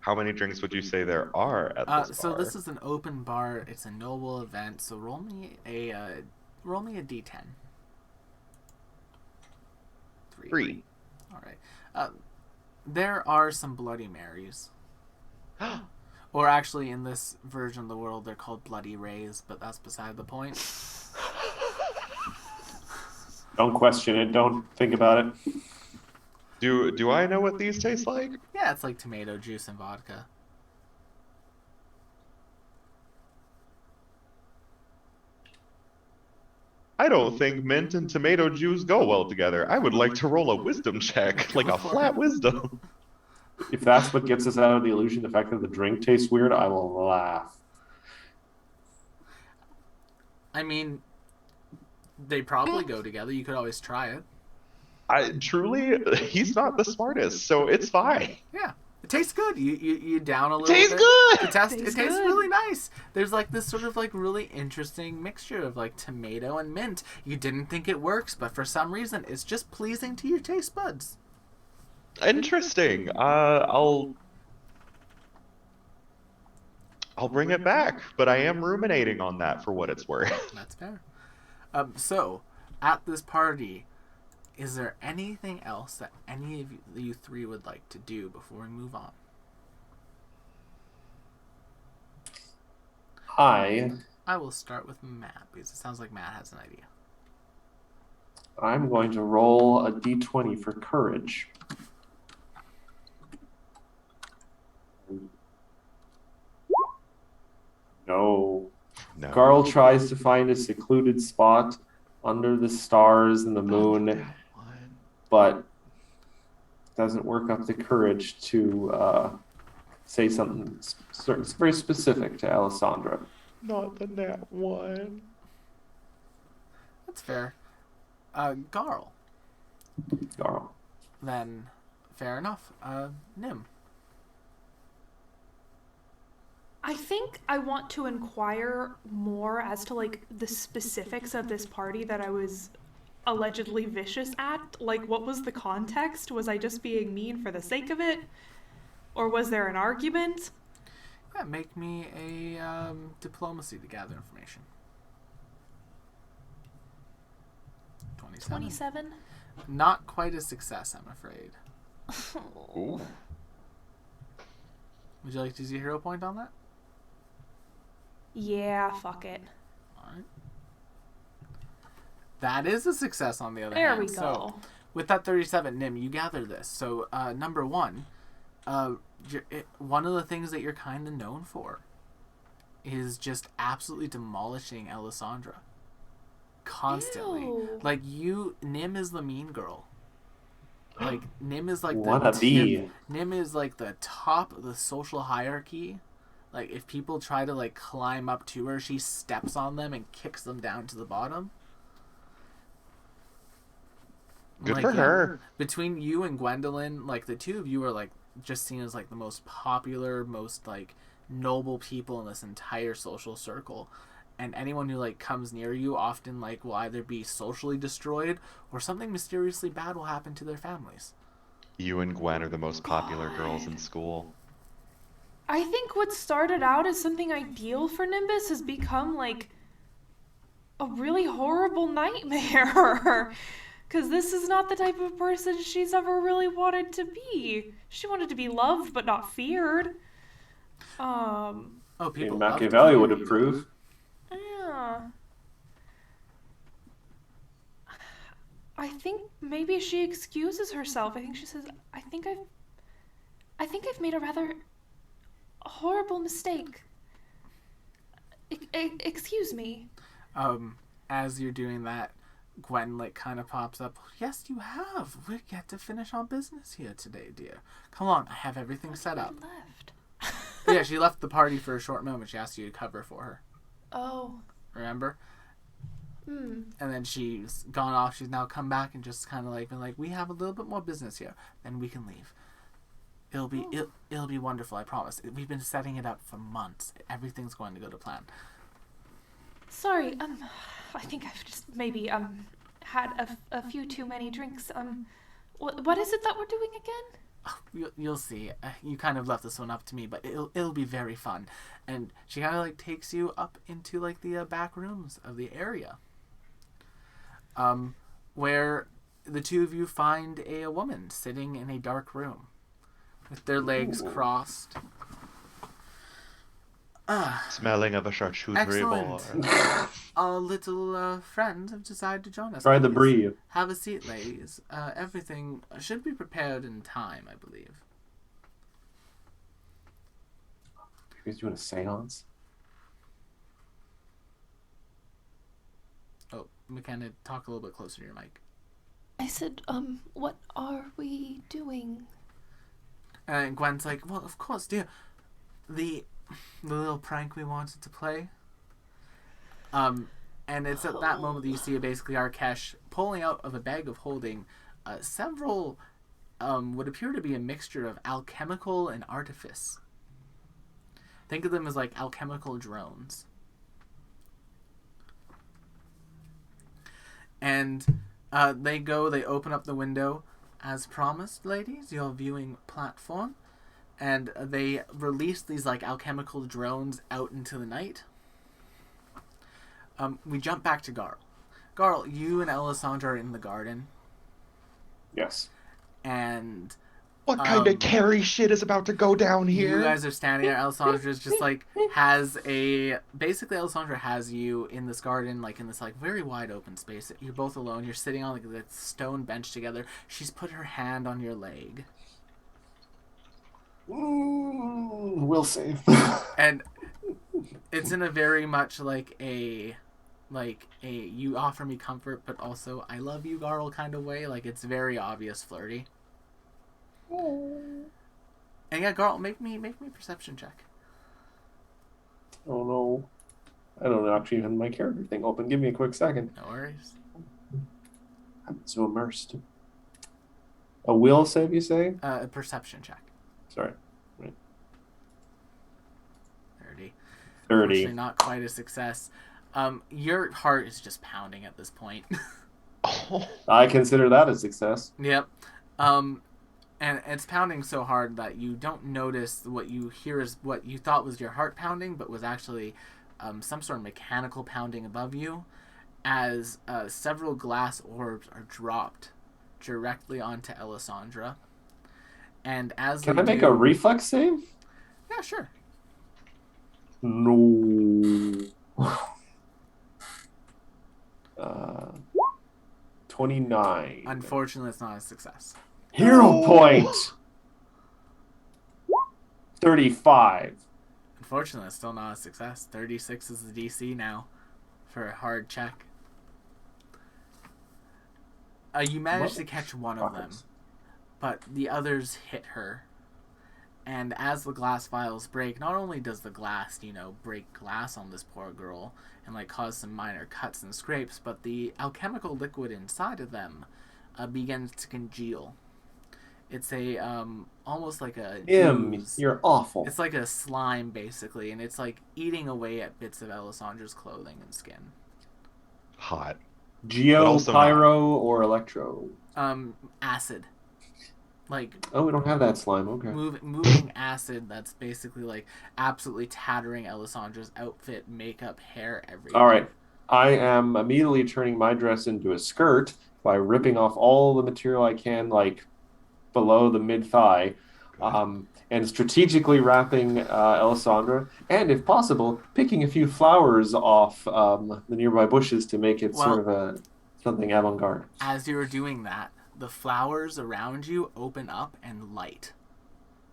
How many drinks would you say there are at this bar? So this is an open bar. It's a noble event. So roll me a d10. 3. All right. There are some Bloody Marys. Or actually, in this version of the world, they're called Bloody Rays, but that's beside the point. Don't question it. Don't think about it. Do I know what these taste like? Yeah, it's like tomato juice and vodka. I don't think mint and tomato juice go well together. I would like to roll a wisdom check, like a flat wisdom. If that's what gets us out of the illusion, the fact that the drink tastes weird, I will laugh. I mean, they probably go together. You could always try it. Truly, he's not the smartest, so it's fine. Yeah, tastes good. You down a little Tastes bit. good! It tastes Tastes good. really Nice. There's like this sort of like really interesting mixture of like tomato and mint. You didn't think it works, but for some reason it's just pleasing to your taste buds. Interesting. I'll bring it back, but I am ruminating on that for what it's worth. That's fair. So at this party, is there anything else that any of you three would like to do before we move on? I will start with Matt because it sounds like Matt has an idea. I'm going to roll a d20 for courage. No. No. Garl tries to find a secluded spot under the stars and the moon, but doesn't work up the courage to say something very specific to Alessandra. Not the nat one. That's fair. Garl. Then, fair enough. Nim. I think I want to inquire more as to like the specifics of this party that I was allegedly vicious at. Like, what was the context? Was I just being mean for the sake of it? Or was there an argument? Yeah, make me a diplomacy to gather information. 27? Not quite a success, I'm afraid. Ooh. Would you like to use your hero point on that? Yeah, fuck it. Alright. That is a success on the other There hand. we go. So, with that 37, Nim, you gather this. So, number one, one of the things that you're kind of known for is just absolutely demolishing Alessandra. Constantly. Ew. Like, Nim is the mean girl. Like, Nim is like Nim is like the top of the social hierarchy. Like, if people try to like climb up to her, she steps on them and kicks them down to the bottom. Good like, for her. Between you and Gwendolyn, like the two of you are like just seen as like the most popular, most like noble people in this entire social circle. And anyone who like comes near you often like will either be socially destroyed or something mysteriously bad will happen to their families. You and Gwen are the most popular girls in school. I think what started out as something ideal for Nimbus has become like a really horrible nightmare. Because this is not the type of person she's ever really wanted to be. She wanted to be loved but not feared. People Machiavelli would approve. Yeah. I think maybe she excuses herself. I think she says, I think I've made a rather horrible mistake. Excuse me. As you're doing that, Gwen like kind of pops up. Yes, you have. We get to finish our business here today, dear. Come on, I have everything set up. Left. Yeah, she left the party for a short moment. She asked you to cover for her. Oh. Remember? Hmm. And then she's gone off. She's now come back and just kind of like been like, we have a little bit more business here, then we can leave. It'll be wonderful. I promise. We've been setting it up for months. Everything's going to go to plan. Sorry. I think I've just maybe had a few too many drinks. What is it that we're doing again? Oh, you'll see. You kind of left this one up to me, but it'll be very fun. And she kind of like takes you up into like the back rooms of the area, where the two of you find a woman sitting in a dark room with their legs crossed. Smelling of a charcuterie board. Excellent. Our little friends have decided to join us. Try the Ladies, brie. have a seat, ladies. Everything should be prepared in time, I believe. You guys doing a seance? Oh, McKenna, talk a little bit closer to your mic. I said, what are we doing? And Gwen's like, well, of course, dear. The little prank we wanted to play. And it's at that moment that you see basically Arkesh pulling out of a bag of holding several would appear to be a mixture of alchemical and artifice. Think of them as like alchemical drones. And they open up the window. As promised, ladies, your viewing platform. And they release these like alchemical drones out into the night. We jump back to Garl. Garl, you and Alessandra are in the garden. Yes. And What kind of Carrie shit is about to go down here? you guys are standing there. Alessandra's just like basically Alessandra has you in this garden, like in this like very wide open space. You're both alone. You're sitting on like this stone bench together. She's put her hand on your leg. We'll save. And it's in a very much like a you offer me comfort, but also I love you, Garl kind of way. Like it's very obvious flirty. And yeah, Garl, make me a perception check. Oh no. I don't actually have my character thing open. Give me a quick second. No worries. I'm so immersed. A will save, you say? A perception check. Sorry. Right. 30. 30. Unfortunately, not quite a success. Your heart is just pounding at this point. I consider that a success. Yep. And it's pounding so hard that you don't notice what you hear is what you thought was your heart pounding, but was actually some sort of mechanical pounding above you, as several glass orbs are dropped directly onto Alessandra. And as Can I make a reflex save? Yeah, sure. No. 29. Unfortunately, it's not a success. Hero point. 35. Unfortunately, it's still not a success. 36 is the DC now for a hard check. You managed to catch one of them, but the others hit her. And as the glass vials break, not only does the glass, break glass on this poor girl and like cause some minor cuts and scrapes, but the alchemical liquid inside of them begins to congeal. It's a almost like a ooze. You're awful. It's like a slime basically, and it's like eating away at bits of Alessandra's clothing and skin. Hot. Geo, pyro, or electro? Acid. Like, oh, we don't have that slime. Okay. Moving acid that's basically like absolutely tattering Alessandra's outfit, makeup, hair, everything. All right. I am immediately turning my dress into a skirt by ripping off all the material I can, like below the mid-thigh, and strategically wrapping Alessandra, and if possible, picking a few flowers off the nearby bushes to make it sort of something avant-garde. As you're doing that, the flowers around you open up and light,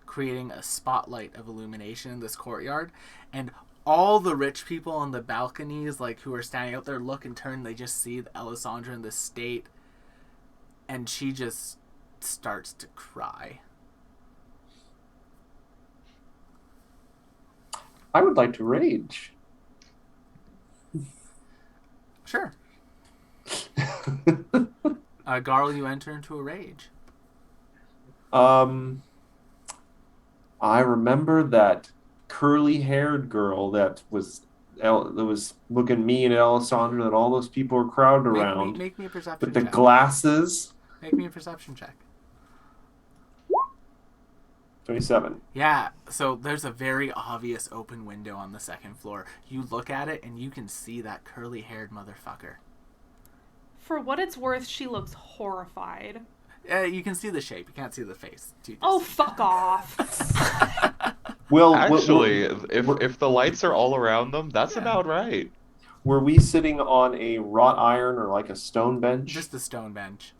creating a spotlight of illumination in this courtyard, and all the rich people on the balconies, like who are standing out there, look and turn. They just see Alessandra in this state, and she just starts to cry. I would like to rage. Sure. Garl, you enter into a rage. I remember that curly-haired girl that was looking mean at Alessandra, that all those people were crowded around. Make me a perception with the check. Glasses. Make me a perception check. 27. Yeah, so there's a very obvious open window on the second floor. You look at it and you can see that curly-haired motherfucker. For what it's worth, she looks horrified. You can see the shape. You can't see the face. Oh, fuck off. Actually, if the lights are all around them, that's about right. Were we sitting on a wrought iron or like a stone bench? Just a stone bench.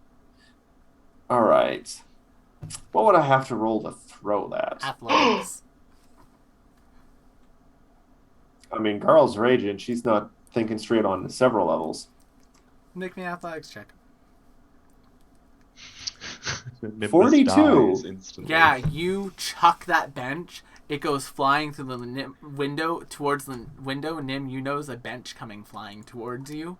All right. What would I have to roll to throw that? Athletics. I mean, Garl's raging. She's not thinking straight on several levels. Make me an athletics check. 42. Yeah, you chuck that bench. It goes flying through the window towards the window. Nim, you notice a bench coming flying towards you.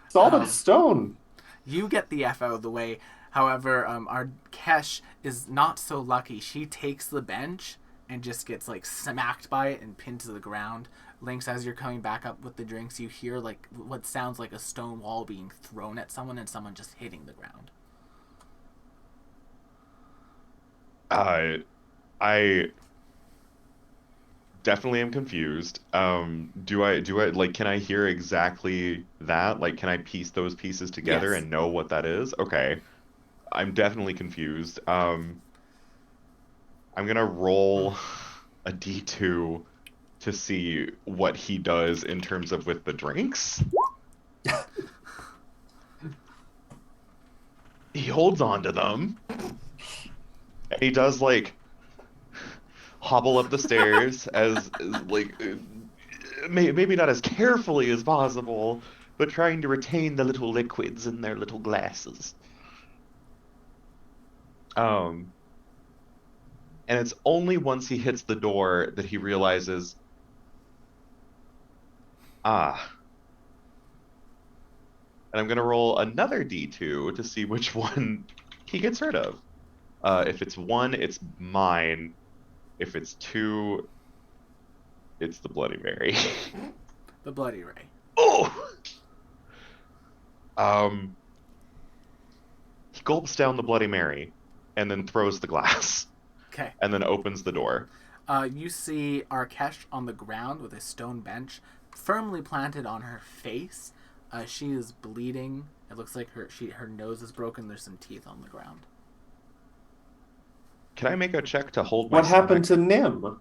Solid stone. You get the F out of the way. However, our Kesh is not so lucky. She takes the bench and just gets like smacked by it and pinned to the ground. Lynx, as you're coming back up with the drinks, you hear like what sounds like a stone wall being thrown at someone and someone just hitting the ground. I definitely am confused. Do I like, can I hear exactly that? Like, can I piece those pieces together Yes. and know what that is? Okay. I'm definitely confused. I'm gonna roll a D2 to see what he does in terms of with the drinks. He holds on to them. And he does like hobble up the stairs as like maybe not as carefully as possible, but trying to retain the little liquids in their little glasses. And it's only once he hits the door that he realizes, ah. And I'm gonna roll another D2 to see which one he gets rid of. If it's 1, it's mine. If it's 2, it's the Bloody Mary. The Bloody Ray. Oh! He gulps down the Bloody Mary and then throws the glass. Okay. And then opens the door. You see Arkesh on the ground with a stone bench firmly planted on her face. She is bleeding. It looks like her nose is broken. There's some teeth on the ground. Can I make a check to hold my What happened stomach? to Nim?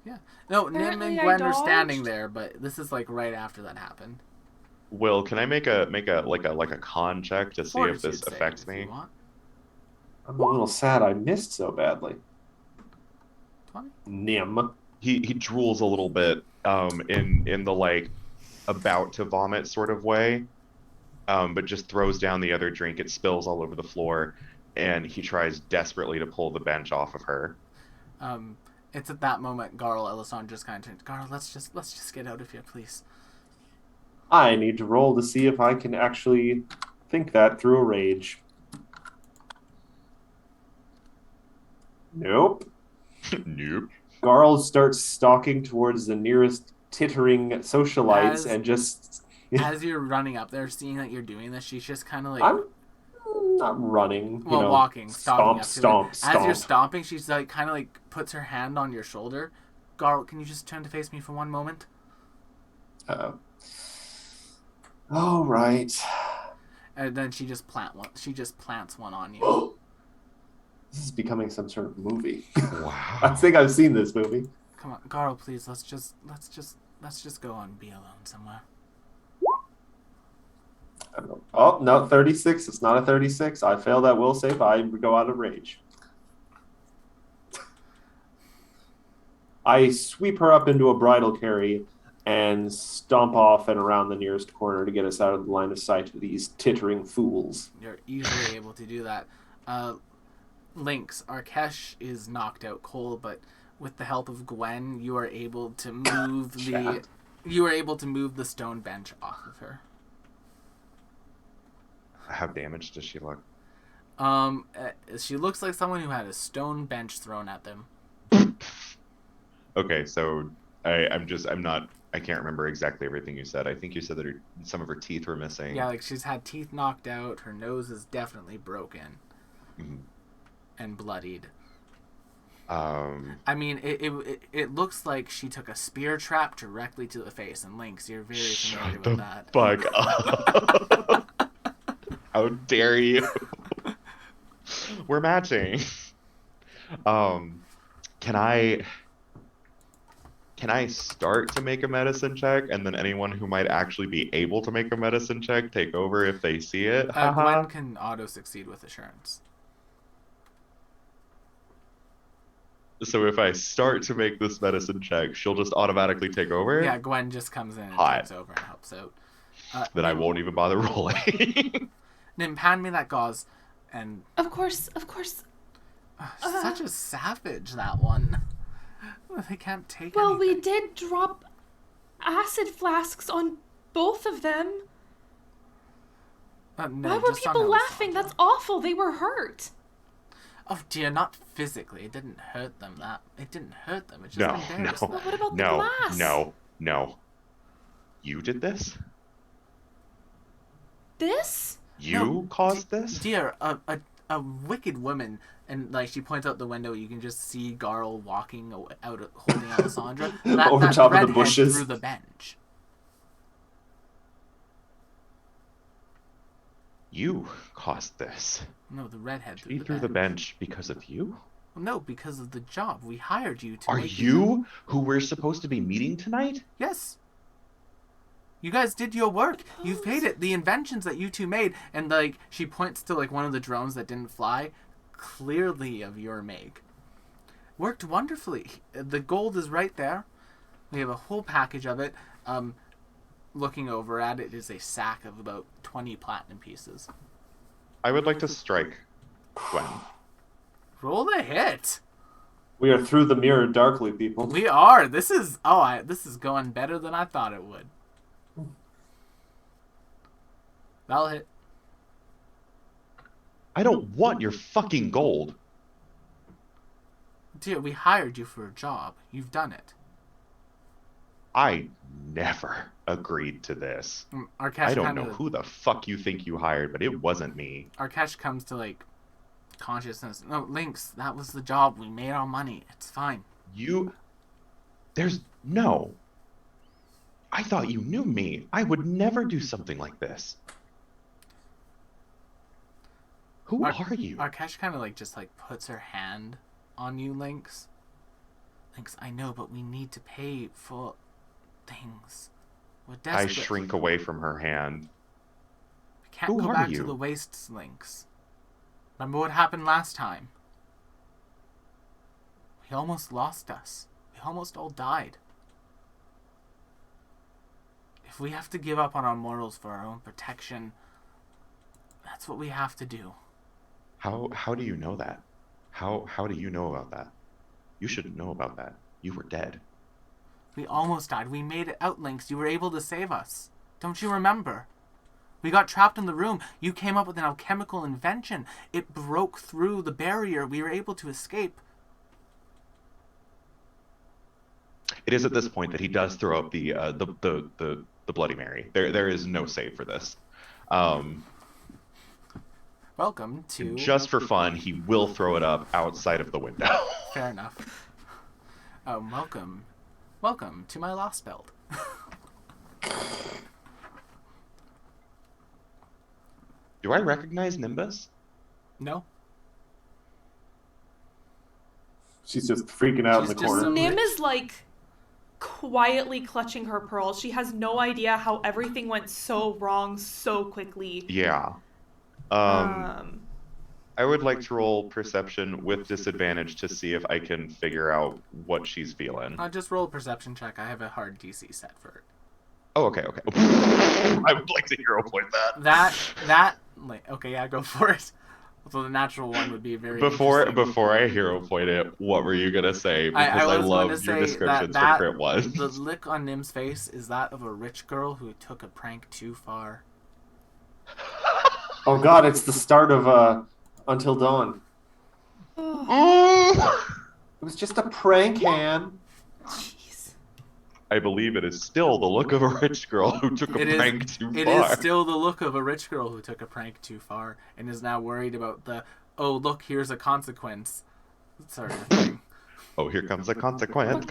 Yeah. No, Nim Apparently and I Gwen are standing dodged. there, but this is like right after that happened. Will, can I make a con check to see if this Fortitude save, affects if me? you want. I'm a little sad I missed so badly. 20? Nim. He drools a little bit in the like about to vomit sort of way, but just throws down the other drink. It spills all over the floor, and he tries desperately to pull the bench off of her. It's at that moment Garl Ellison just kind of turns. Garl, let's just get out of here, please. I need to roll to see if I can actually think that through a rage. Nope. Nope. Garl starts stalking towards the nearest tittering socialites and just... As you're running up there, seeing that you're doing this, she's just kind of like... I'm not running. Well, walking, stalking stomp, up to stomp, it. As you're stomp. stomping, she's like kind of like puts her hand on your shoulder. Garl, can you just turn to face me for one moment? Oh, right. And then she just plants one on you. This is becoming some sort of movie. Wow. I think I've seen this movie. Come on, Garl, please. Let's just go and be alone somewhere. I don't know. Oh, no, 36. It's not a 36. I fail that will save. I go out of rage. I sweep her up into a bridal carry and stomp off and around the nearest corner to get us out of the line of sight of these tittering fools. You're easily able to do that. Lynx, Arkesh is knocked out cold, but with the help of Gwen, you are able to move the stone bench off of her. How damaged does she look? She looks like someone who had a stone bench thrown at them. Okay, so I can't remember exactly everything you said. I think you said that some of her teeth were missing. Yeah, like she's had teeth knocked out. Her nose is definitely broken and bloodied. I mean, it looks like she took a spear trap directly to the face. And Lynx, you're very familiar with that. Fuck up. How dare you? We're matching. Can I start to make a medicine check, and then anyone who might actually be able to make a medicine check take over if they see it? Gwen can auto succeed with assurance. So if I start to make this medicine check, she'll just automatically take over? Yeah, Gwen just comes in and Hot. takes over and helps out. Then I won't even bother rolling. Nim, hand me that gauze. And Of course. such a savage, that one. They can't take Well, anything. we did drop acid flasks on both of them. No, Why were just on people laughing? Alessandra. That's awful. They were hurt. Oh dear, not physically. It didn't hurt them. It didn't hurt them. It just No, embarrassed no, them. What about the no, glass? no. You did this? This? You caused this? Dear, a wicked woman, and like she points out the window. You can just see Garl walking out, holding Alessandra. Over top of the redhead bushes. through the bench. You caused this. No, the redhead She through threw the the bench. bench because of you? No, because of the job. We hired you to Are make you who we're supposed to be meeting tonight? Yes. You guys did your work. You've paid it. The inventions that you two made, and like she points to like one of the drones that didn't fly, clearly of your make. Worked wonderfully. The gold is right there. We have a whole package of it. Looking over at it is a sack of about 20 platinum pieces. I would like to strike Gwen. Roll the hit. We are through the mirror darkly, people. We are. This is this is going better than I thought it would. That'll hit. I don't want your fucking gold. Dear, we hired you for a job. You've done it. I never agreed to this. Arkesh I don't kinda, know who the fuck you think you hired, but it wasn't me. Arkesh comes to like consciousness. No, Lynx, that was the job. We made our money. It's fine. No. I thought you knew me. I would never do something like this. Who are you? Arkesh kind of like just like puts her hand on you, Lynx. Lynx, I know, but we need to pay for things. We're I desperate. shrink away from her hand. We can't Who go are back you? to the wastes, Lynx. Remember what happened last time? He almost lost us. We almost all died. If we have to give up on our morals for our own protection, that's what we have to do. How do you know that? How do you know about that? You shouldn't know about that. You were dead. We almost died. We made it out, Lynx. You were able to save us. Don't you remember? We got trapped in the room. You came up with an alchemical invention. It broke through the barrier. We were able to escape. It is at this point that he does throw up the Bloody Mary. There is no save for this. Welcome to... Just for fun, he will throw it up outside of the window. Fair enough. Welcome to my lost belt. Do I recognize Nimbus? No? She's just freaking out She's in the just corner. so- Nim is like quietly clutching her pearls. She has no idea how everything went so wrong so quickly. Yeah. I would like to roll perception with disadvantage to see if I can figure out what she's feeling. I'll just roll a perception check. I have a hard DC set for it. Oh, okay. I would like to hero point that. Okay, yeah, go for it. So the natural one would be very Before interesting. I hero point it, what were you gonna say? Because I I was love going to your say descriptions that for crit one. the lick on Nim's face is that of a rich girl who took a prank too far. Oh god, it's the start of Until Dawn. It was just a prank, Han. Jeez. I believe it is still the look of a rich girl who took a prank too far. It is still the look of a rich girl who took a prank too far and is now worried about the, oh, look, here's a consequence sort of thing. Oh, here comes a consequence.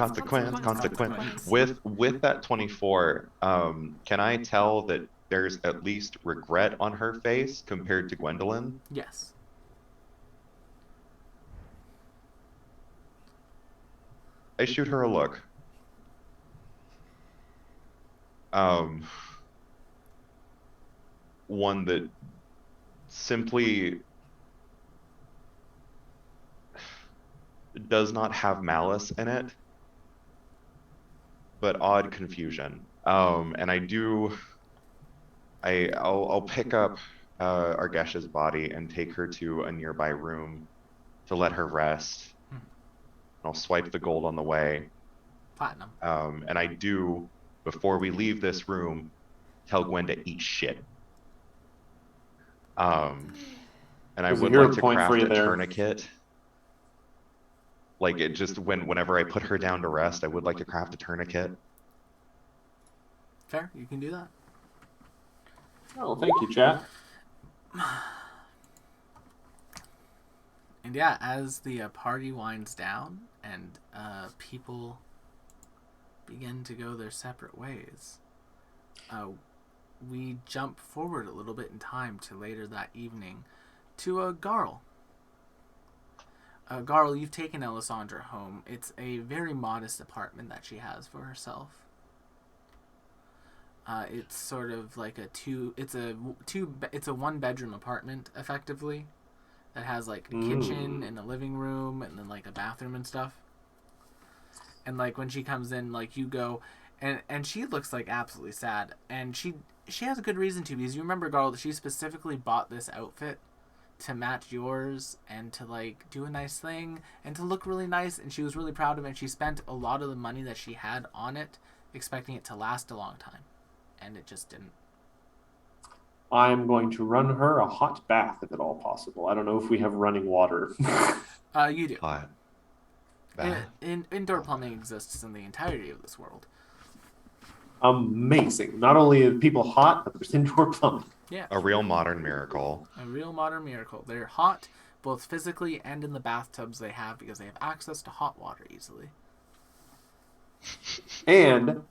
With that 24, can I tell that there's at least regret on her face compared to Gwendolyn? Yes. I shoot her a look. One that simply does not have malice in it, but odd confusion. And I'll pick up Argesh's body and take her to a nearby room to let her rest. I'll swipe the gold on the way. Platinum. And I do, before we leave this room, tell Gwen to eat shit. And I There's a would hero like to point for craft you a there. tourniquet. Like it just whenever I put her down to rest, I would like to craft a tourniquet. Fair, you can do that. Oh, thank you, chat. And yeah, as the party winds down and people begin to go their separate ways, we jump forward a little bit in time to later that evening to Garl. Garl, you've taken Alessandra home. It's a very modest apartment that she has for herself. It's sort of like it's a one-bedroom apartment, effectively, that has like a kitchen and a living room and then like a bathroom and stuff. And like when she comes in, like you go, and she looks like absolutely sad, and she has a good reason to, because you remember, Garl, that she specifically bought this outfit to match yours and to like do a nice thing and to look really nice, and she was really proud of it, and she spent a lot of the money that she had on it expecting it to last a long time, and it just didn't. I'm going to run her a hot bath if at all possible. I don't know if we have running water. You do. Hot bath. Indoor plumbing exists in the entirety of this world. Amazing. Not only are people hot, but there's indoor plumbing. Yeah. A real modern miracle. A real modern miracle. They're hot, both physically and in the bathtubs they have, because they have access to hot water easily. And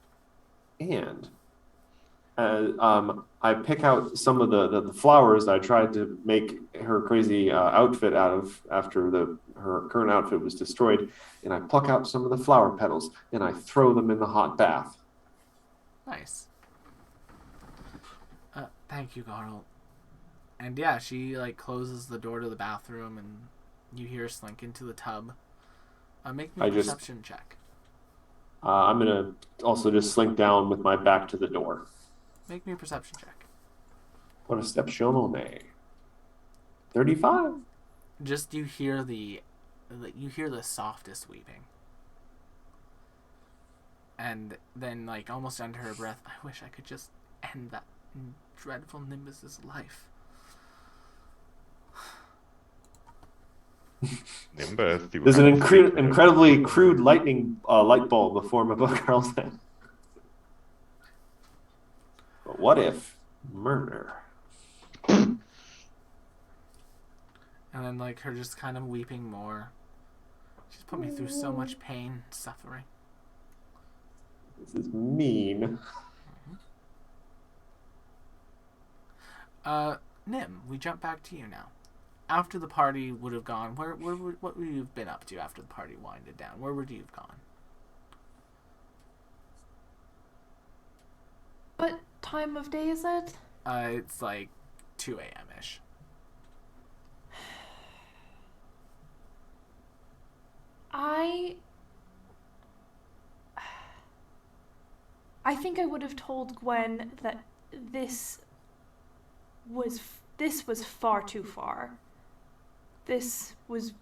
I pick out some of the flowers I tried to make her crazy outfit out of after her current outfit was destroyed, and I pluck out some of the flower petals and I throw them in the hot bath. Nice. Thank you, Garl. And yeah, she like closes the door to the bathroom, and you hear her slink into the tub. Make me a perception check. I'm gonna also just slink down with my back to the door. Make me a perception check. Percepzione. 35. Just you hear the softest weeping. And then, like, almost under her breath, I wish I could just end that dreadful Nimbus's life. Nimbus. There's an incredibly crude lightning light bulb before my book Carl's head. But what if murder? And then, like, her just kind of weeping more. She's put me through so much pain and suffering. This is mean. Nim, we jump back to you now. After the party would have gone, what would you have been up to after the party winded down? Where would you have gone? What time of day is it? It's like 2 a.m.-ish. I think I would have told Gwen that this was far too far. This was...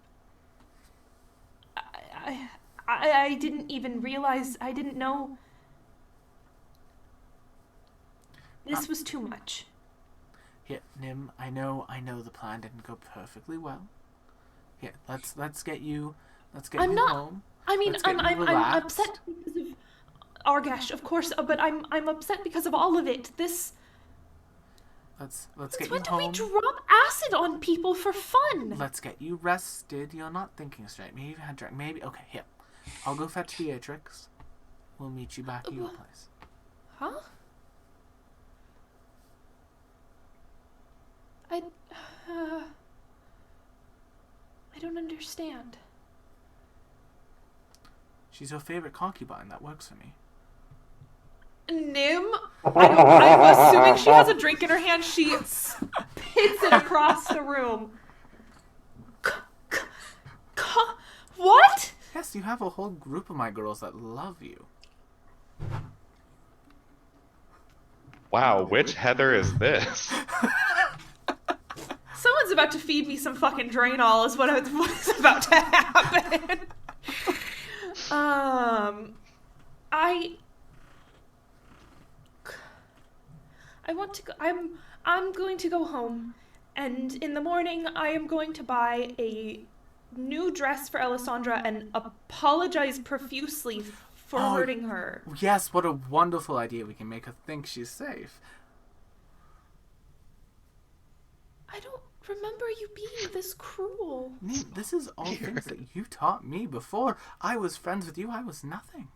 I didn't even realize, I didn't know. This was too much. Here, Nim, I know the plan didn't go perfectly well. Here, let's get you home. I mean, Let's get you I'm relaxed. upset because of Argash, of course, but I'm upset because of all of it. Let's get you When home. did we drop acid on people for fun? Let's get you rested. You're not thinking straight. Maybe you've had drink. Maybe. Okay, here. I'll go fetch Beatrix. We'll meet you back at your place. Huh? I don't understand. She's your favorite concubine. That works for me. Nim? I'm assuming she has a drink in her hand. She spits it across the room. What? Yes, you have a whole group of my girls that love you. Wow, which Heather is this? Someone's about to feed me some fucking Draenol is what's about to happen. I want to go. I'm going to go home, And in the morning, I am going to buy a new dress for Alessandra and apologize profusely for hurting her. Yes, what a wonderful idea. We can make her think she's safe. I don't remember you being this cruel. Nim, this is all things that you taught me before. I was friends with you. I was nothing.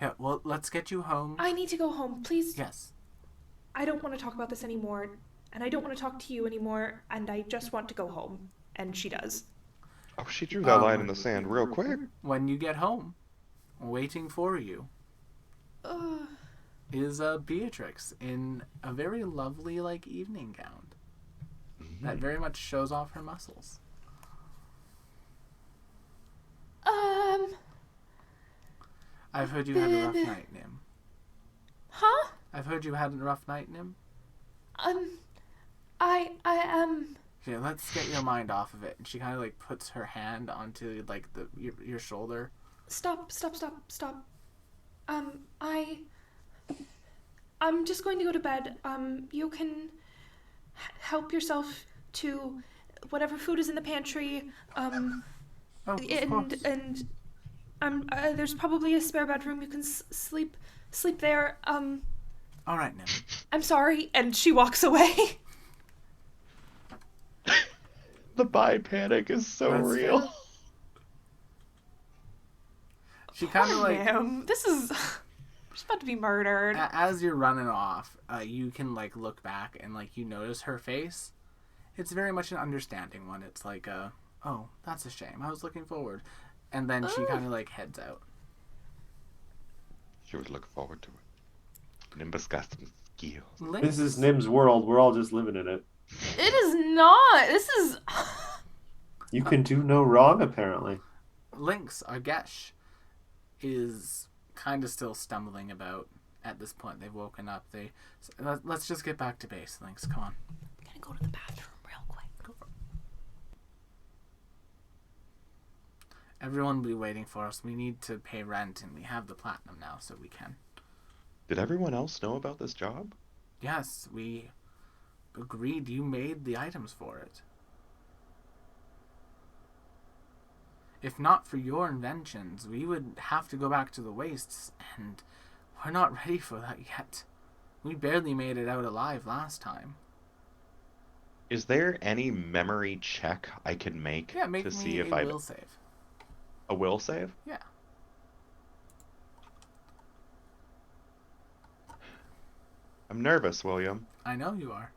Yeah, well, let's get you home. I need to go home, please. Yes. I don't want to talk about this anymore, and I don't want to talk to you anymore, and I just want to go home. And she does. Oh, she drew that line in the sand real quick. When you get home, waiting for you is Beatrix in a very lovely, evening gown that very much shows off her muscles. I've heard you had a rough night, Nim. Huh? I've heard you had a rough night, Nim. I am... Okay, let's get your mind off of it. And she kind of puts her hand onto your shoulder. Stop. I'm just going to go to bed. You can help yourself to whatever food is in the pantry. Oh, of course. And there's probably a spare bedroom. You can sleep there. All right, Nim. I'm sorry. And she walks away. The bi panic is so real. She kind of Ma'am, this is... She's about to be murdered. As you're running off, you can look back and you notice her face. It's very much an understanding one. It's oh, that's a shame. I was looking forward. And then she kind of heads out. She would look forward to it. Nimbus got some skills. This is Nim's world. We're all just living in it. It is not. This is... You can do no wrong, apparently. Lynx, Argesh, is kind of still stumbling about at this point. They've woken up. Let's just get back to base, Lynx. Come on. I'm gonna go to the bathroom real quick. Go for it. Everyone will be waiting for us. We need to pay rent, and we have the platinum now, so we can. Did everyone else know about this job? Yes, we agreed you made the items for it. If not for your inventions, we would have to go back to the wastes, and we're not ready for that yet. We barely made it out alive last time. Is there any memory check I can make to see if I will save. A will save? Yeah. I'm nervous, William. I know you are.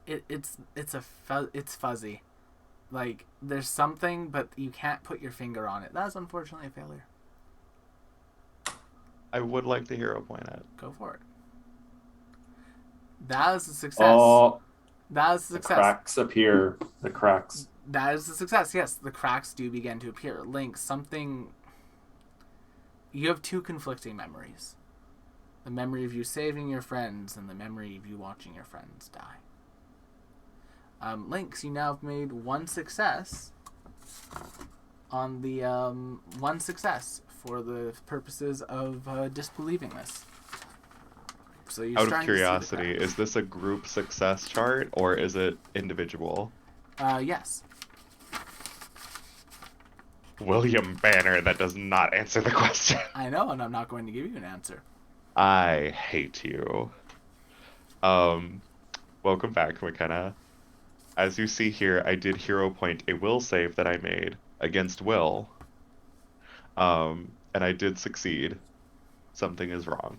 It's fuzzy. There's something, but you can't put your finger on it. That's unfortunately a failure. I would like to hero point it. Go for it. That is a success. Oh, that is a success. The cracks appear. The cracks. That is a success. Yes, the cracks do begin to appear. Link, something... You have two conflicting memories. The memory of you saving your friends and the memory of you watching your friends die. Lynx, you now have made one success on the one success for the purposes of disbelieving this. So you're Out of curiosity, is this a group success chart or is it individual? Yes. William Banner, that does not answer the question. I know, and I'm not going to give you an answer. I hate you. Welcome back, McKenna. As you see here, I did hero point a will save that I made against Will. And I did succeed. Something is wrong.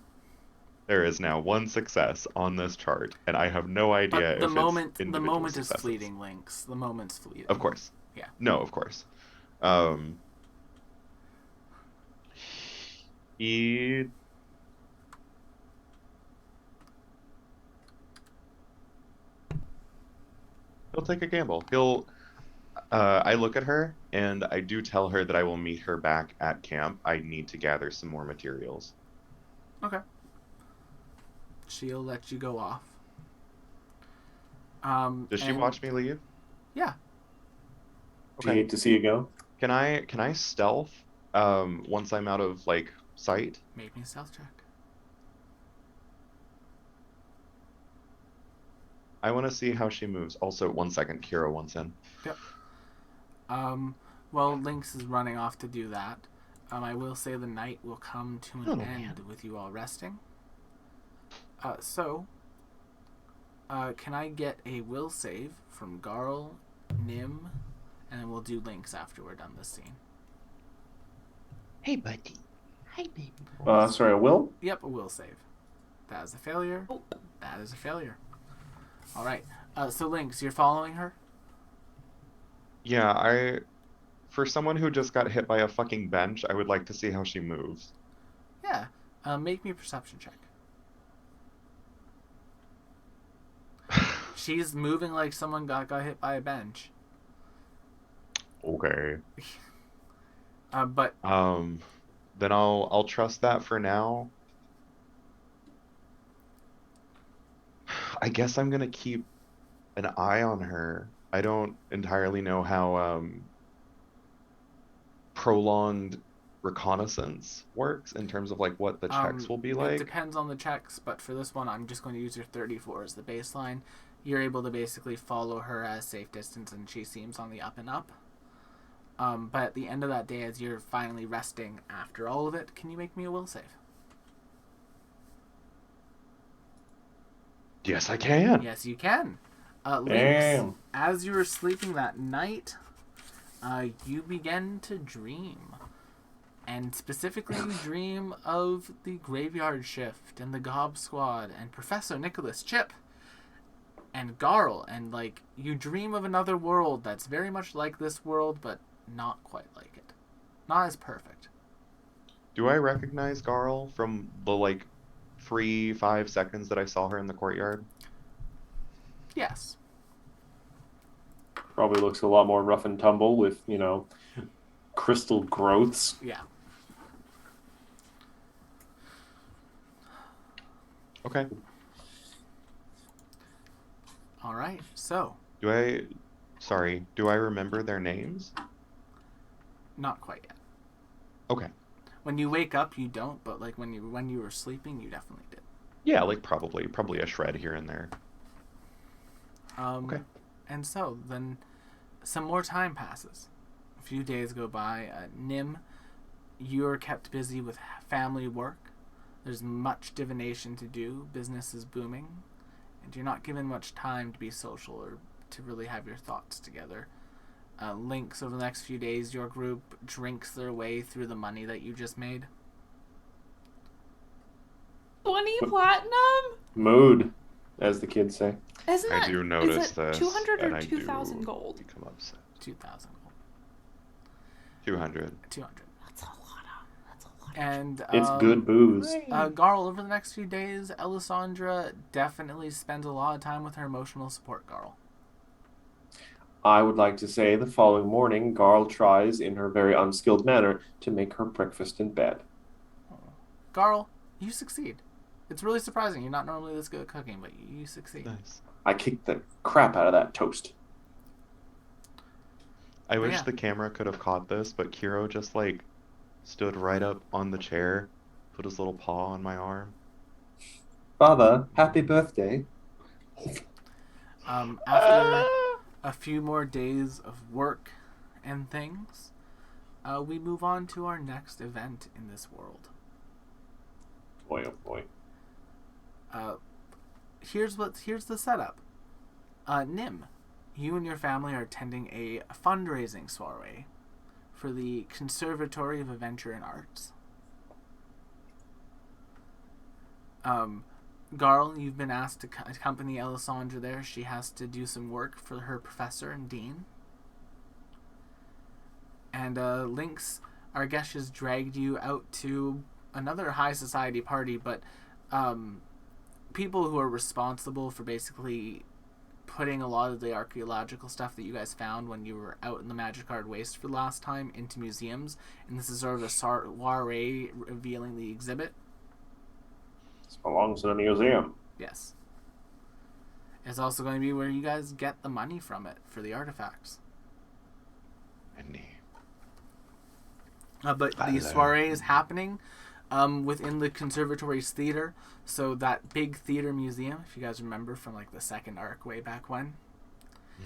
There is now one success on this chart, and I have no idea if it's individual the moment successes. is fleeting, Lynx. The moment's fleeting. Of course. Yeah. No, of course. He... He'll take a gamble. I look at her, and I do tell her that I will meet her back at camp. I need to gather some more materials. Okay. She'll let you go off. Does she watch me leave? Yeah. Do you hate to see you go? Can I stealth once I'm out of sight? Make me a stealth check. I want to see how she moves. Also, 1 second. Kira wants in. Yep. Well, Lynx is running off to do that. I will say the night will come to an Oh, end man. with you all resting. Can I get a will save from Garl, Nim, and then we'll do Lynx after we're done this scene. Hey, buddy. Hi, baby. Sorry, a will? Yep, a will save. That is a failure. Oh. That is a failure. All right. So Lynx, you're following her? Yeah, for someone who just got hit by a fucking bench, I would like to see how she moves. Yeah. Make me a perception check. She's moving like someone got hit by a bench. Okay. But Then I'll trust that for now. I guess I'm gonna keep an eye on her. I don't entirely know how prolonged reconnaissance works in terms of like what the checks will be it like. depends on the checks, but for this one, I'm just going to use your 34 as the baseline. You're able to basically follow her at a safe distance, and she seems on the up and up. But at the end of that day, as you're finally resting after all of it, can you make me a will save? Yes, I can. Yes, you can. Lynx, Damn. as you were sleeping that night, you begin to dream. And specifically, you dream of the Graveyard Shift and the Gob Squad and Professor Nicholas Chip and Garl. And, like, you dream of another world that's very much like this world, but not quite like it. Not as perfect. Do I recognize Garl from the like 3-5 seconds that I saw her in the courtyard? Yes. Probably looks a lot more rough and tumble with, crystal growths. Yeah. Okay. All right. So, Do I remember their names? not quite yet. Okay. When you wake up, you don't, but like when you were sleeping, you definitely did. Yeah, like probably a shred here and there. Okay. And so then some more time passes. A few days go by. Nim, you're kept busy with family work. There's much divination to do. Business is booming. And you're not given much time to be social or to really have your thoughts together. Lynx, over the next few days, your group drinks their way through the money that you just made. 20 platinum? Mood, as the kids say. Isn't I that, do notice is it this, 200 and or I 2,000 do gold? become upset. 2,000 gold. 200. 200. That's a lot of. And It's good booze. Garl, over the next few days, Alessandra definitely spends a lot of time with her emotional support, Garl. I would like to say the following morning, Garl tries, in her very unskilled manner, to make her breakfast in bed. Garl, you succeed. It's really surprising. You're not normally this good at cooking, but you succeed. Nice. I kicked the crap out of that toast. I wish yeah. the camera could have caught this, but Kiro just like stood right up on the chair, put his little paw on my arm. Father, happy birthday. After a few more days of work and things, we move on to our next event in this world. Boy, oh boy. Here's the setup. Nim, you and your family are attending a fundraising soiree for the Conservatory of Adventure and Arts. Garl, you've been asked to accompany Alessandra there. She has to do some work for her professor and dean. And Lynx, our guest, has dragged you out to another high society party, but people who are responsible for basically putting a lot of the archaeological stuff that you guys found when you were out in the Magicard Waste for the last time into museums. And this is sort of a soiree revealing the exhibit. This belongs in a museum. Yes. It's also going to be where you guys get the money from it for the artifacts. And But the soiree is happening within the conservatory's theater. So that big theater museum, if you guys remember from like the second arc way back when.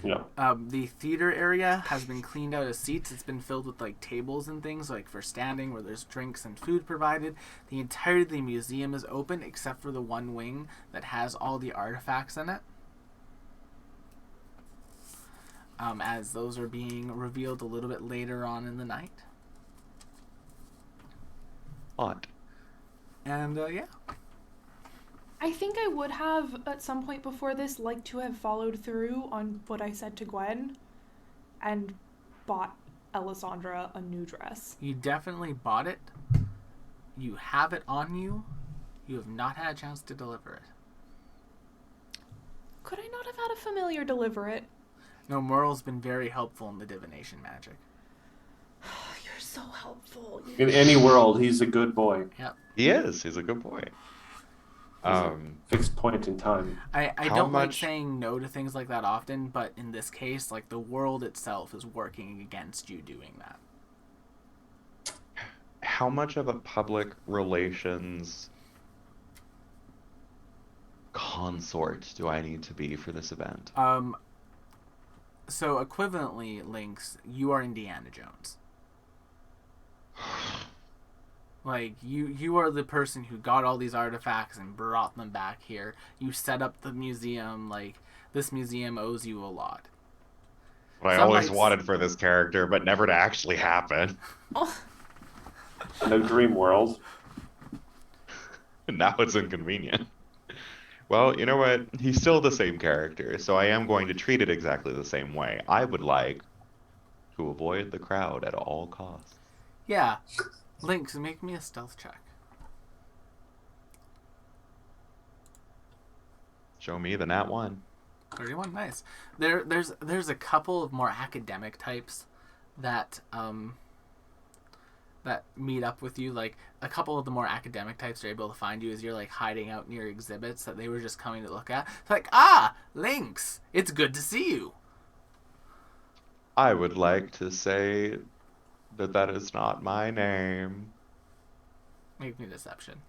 Yeah. The theater area has been cleaned out of seats. It's been filled with like tables and things like for standing where there's drinks and food provided. The entirety of the museum is open except for the one wing that has all the artifacts in it. As those are being revealed a little bit later on in the night. Odd. And yeah. I think I would have, at some point before this, liked to have followed through on what I said to Gwen and bought Alessandra a new dress. You definitely bought it. You have it on you. You have not had a chance to deliver it. Could I not have had a familiar deliver it? No, Merle's been very helpful in the divination magic. You're so helpful. In any world, he's a good boy. Yep. He is. He's a good boy. Fixed point in time. I don't like saying no to things like that often, but in this case, like the world itself is working against you doing that. How much of a public relations consort do I need to be for this event? So equivalently, Lynx, you are Indiana Jones. Like, you are the person who got all these artifacts and brought them back here. You set up the museum. Like, this museum owes you a lot. What I always wanted for this character, but never to actually happen. Oh. No dream world. Now it's inconvenient. Well, you know what? He's still the same character, so I am going to treat it exactly the same way. I would like to avoid the crowd at all costs. Yeah. Lynx, make me a stealth check. Show me the nat 1. 31, nice. There's a couple of more academic types that that meet up with you. Like, a couple of the more academic types are able to find you as you're like hiding out near exhibits that they were just coming to look at. It's like, Lynx, it's good to see you. I would like to say that that is not my name. Make me deception.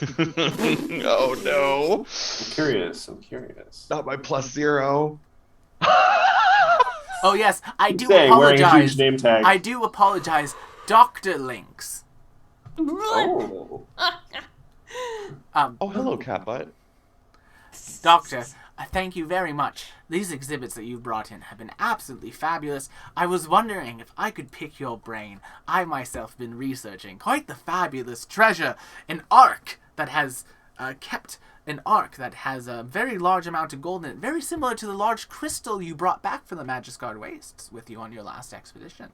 Oh no. I'm curious. Not my +0. Oh yes, I do Wearing a apologize. huge name tag. I do apologize, Dr. Lynx. Oh. Oh, hello, Catbutt. Doctor, thank you very much. These exhibits that you brought in have been absolutely fabulous. I was wondering if I could pick your brain. I myself have been researching quite the fabulous treasure, an ark that has kept an ark that has a very large amount of gold in it, very similar to the large crystal you brought back from the Magiscard Wastes with you on your last expedition.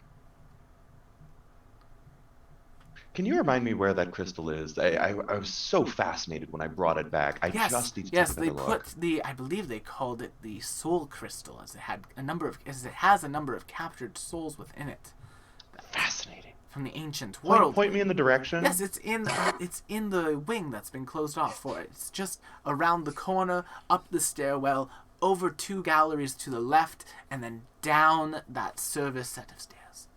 Can you remind me where that crystal is? I was so fascinated when I brought it back. I just need to take a better look. I believe they called it the soul crystal, as it has a number of captured souls within it. Fascinating. From the ancient world. Point me in the direction. Yes, it's in the wing that's been closed off for it. It's just around the corner, up the stairwell, over 2 galleries to the left, and then down that service set of stairs.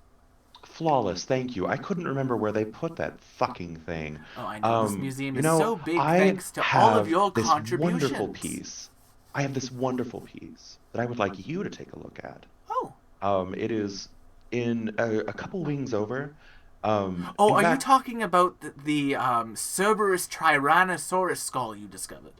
Flawless, thank you. I couldn't remember where they put that fucking thing. Oh, I know. This museum is so big thanks to all of your contributions. I have this wonderful piece that I would like you to take a look at. Oh. It is in a couple wings over. Are you talking about the Cerberus Tyrannosaurus skull you discovered?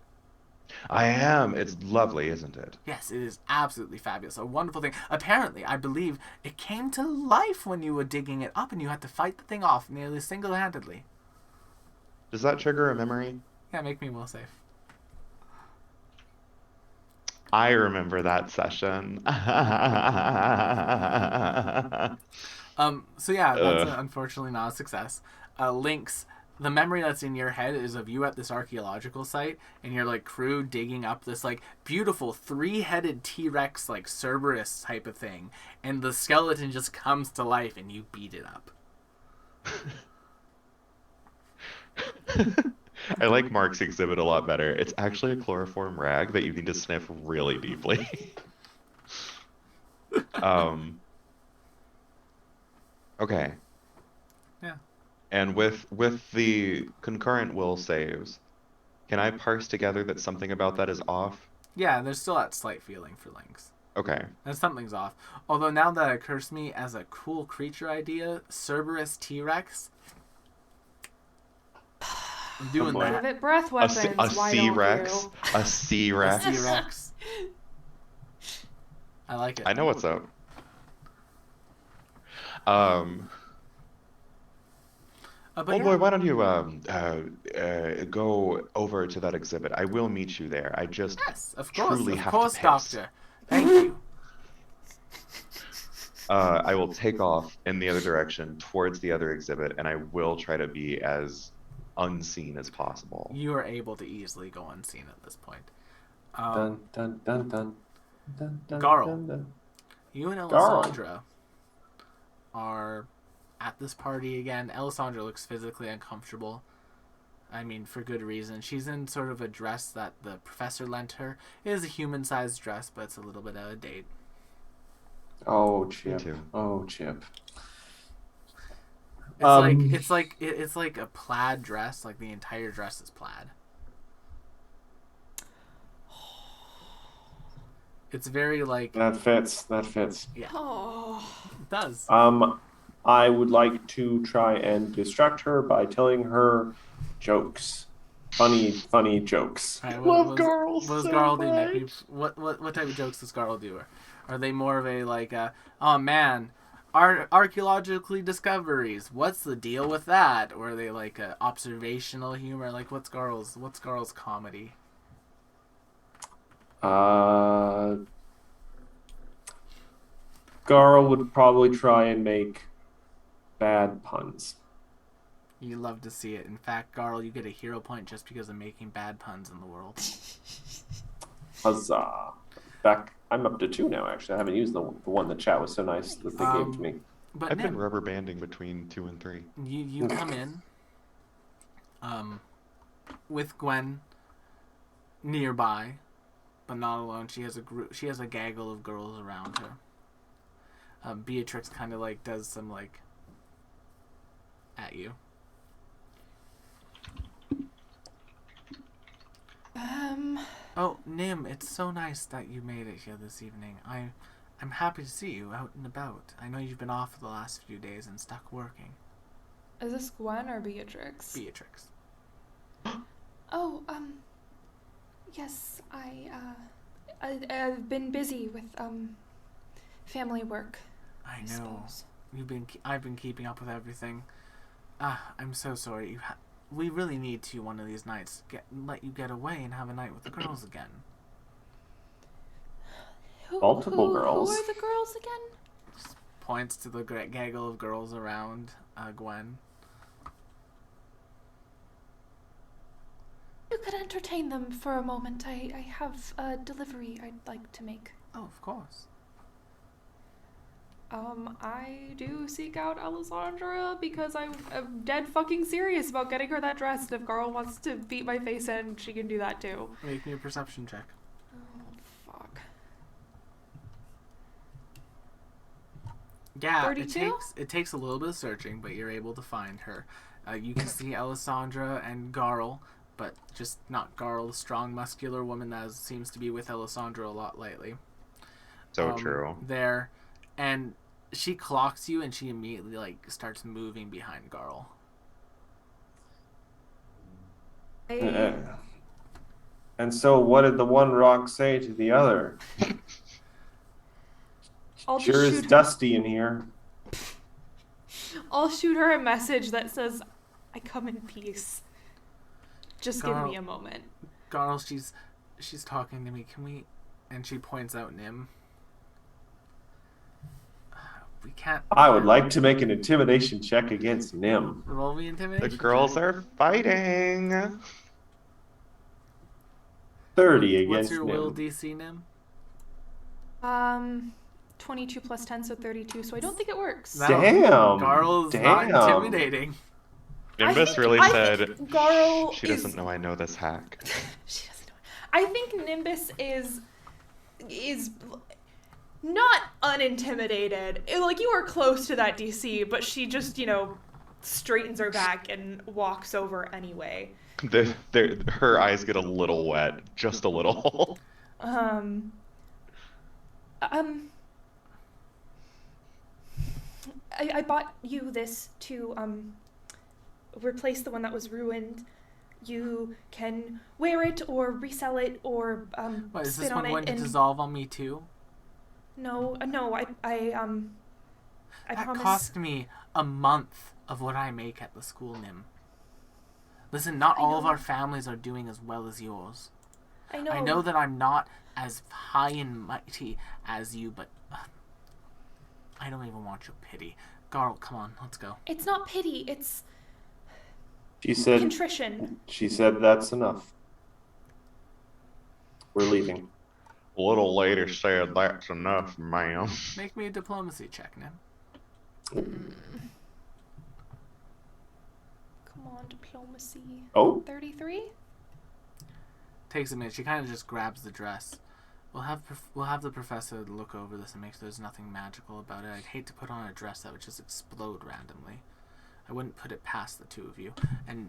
I am. It's lovely, isn't it? Yes, it is absolutely fabulous. A wonderful thing. Apparently, I believe it came to life when you were digging it up and you had to fight the thing off nearly single-handedly. Does that trigger a memory? Yeah, make me will save. I remember that session. So yeah, that's unfortunately not a success. Lynx, the memory that's in your head is of you at this archaeological site and your like crew digging up this like beautiful 3-headed T-Rex like Cerberus type of thing, and the skeleton just comes to life and you beat it up. I like Mark's exhibit a lot better. It's actually a chloroform rag that you need to sniff really deeply. Okay. Yeah. And with the concurrent will saves, can I parse together that something about that is off? Yeah, there's still that slight feeling for Lynx. Okay. And something's off. Although now that occurs to me as a cool creature idea, Cerberus T-Rex. I'm doing boy. that. Give it breath A weapons. Why don't C-Rex? you? A C-Rex? T-Rex. I like it. I know what's up. But Oh yeah. boy, why don't you go over to that exhibit? I will meet you there. I just Yes, of truly have to course, piss. Doctor. Thank you. I will take off in the other direction towards the other exhibit, and I will try to be as unseen as possible. You are able to easily go unseen at this point. Dun, dun, dun, dun. Dun, dun, Garl. dun, dun. You and Garl. Alessandra are at this party again. Alessandra looks physically uncomfortable. I mean, for good reason. She's in sort of a dress that the professor lent her. It is a human-sized dress, but it's a little bit out of date. Oh, Me Chip. too. Oh, Chip. It's like a plaid dress. Like the entire dress is plaid. It's very like That fits. That fits. yeah, Oh. it does. I would like to try and distract her by telling her jokes. Funny jokes. All right, Love Garl what does so Garl do much. next? What type of jokes does Garl do? Are they more of a like, oh man, archaeologically discoveries? What's the deal with that? Or are they like observational humor? Like what's Garl's comedy? Garl would probably try and make bad puns. You love to see it. In fact, Garl, you get a hero point just because of making bad puns in the world. Huzzah. I'm up to 2 now, actually. I haven't used the one the chat was so nice that they gave to me. But I've been Nim, rubber banding between 2 and 3. you come in, with Gwen nearby, but not alone. She has a group. She has a gaggle of girls around her. Beatrix kind of like does some like at you. Oh, Nim, it's so nice that you made it here this evening. I'm happy to see you out and about. I know you've been off for the last few days and stuck working. Is this Gwen or Beatrix? Beatrix. Oh, yes, I've been busy with, family work. I know. suppose. I've been keeping up with everything. I'm so sorry. We really need to one of these nights let you get away and have a night with the girls again. Multiple girls. Who are the girls again? Just points to the gaggle of girls around Gwen. You could entertain them for a moment. I have a delivery I'd like to make. Oh, of course. I do seek out Alessandra because I'm dead fucking serious about getting her that dress. And if Garl wants to beat my face in, she can do that too. Make me a perception check. Oh, fuck. Yeah, 32? it takes a little bit of searching, but you're able to find her. You can see Alessandra and Garl, but just not Garl, the strong, muscular woman that seems to be with Alessandra a lot lately. So true. There, and she clocks you, and she immediately like starts moving behind Garl. And so, what did the one rock say to the other? I'll Sure just is shoot her. dusty in here. I'll shoot her a message that says, "I come in peace. Just give Garl. me a moment." Garl, she's talking to me. Can we? And she points out Nim. We can't. I would like to make an intimidation check against Nim. Roll me The intimidation. girls check. are fighting. 30 What's against your Nim. will DC, Nim? 22 plus 10, so 32. So I don't think it works. That- Damn. Garl's not intimidating. Nimbus really I said, think Garl she is- doesn't know I know this hack. She doesn't know. I think Nimbus is not unintimidated. Like, you are close to that DC, but she just, straightens her back and walks over anyway. Her eyes get a little wet, just a little. Um, I bought you this to replace the one that was ruined. You can wear it or resell it or What, is spit this on one it going to and dissolve on me too? no, I That promise. cost me a month of what I make at the school, Nim. Listen, not I all of know. our families are doing as well as yours. I know. I know that I'm not as high and mighty as you, but I don't even want your pity. Garl, come on, let's go. It's not pity. It's She said. contrition. She said that's enough. We're leaving. A little later said that's enough, ma'am. Make me a diplomacy check, Nim. Come on, diplomacy. Oh, 33? Takes a minute. She kind of just grabs the dress. We'll have the professor look over this and make sure there's nothing magical about it. I'd hate to put on a dress that would just explode randomly. I wouldn't put it past the two of you. And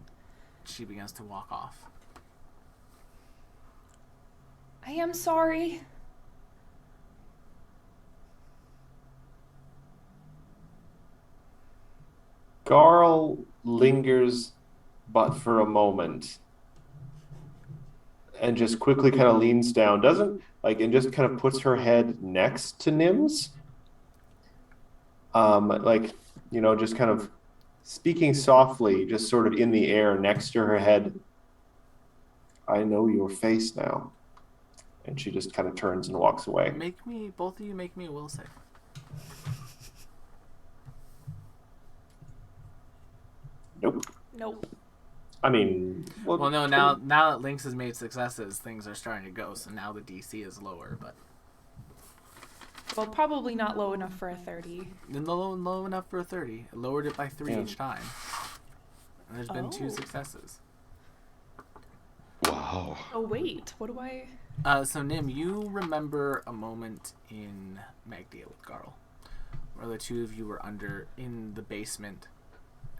she begins to walk off. I am sorry. Garl lingers, but for a moment, and just quickly kind of leans down, doesn't like, and just kind of puts her head next to Nim's. Like, just kind of speaking softly, just sort of in the air next to her head. I know your face now. And she just kind of turns and walks away. Both of you make me a will save. Nope. I mean, Well, no, now that Lynx has made successes, things are starting to go, so now the DC is lower, but... Well, probably not low enough for a 30. Low enough for a 30. It lowered it by 3 Yeah. each time. And there's been 2 Oh. successes. Wow. Oh, wait. What do I... So Nim, you remember a moment in Magdia with Garl, where the two of you were in the basement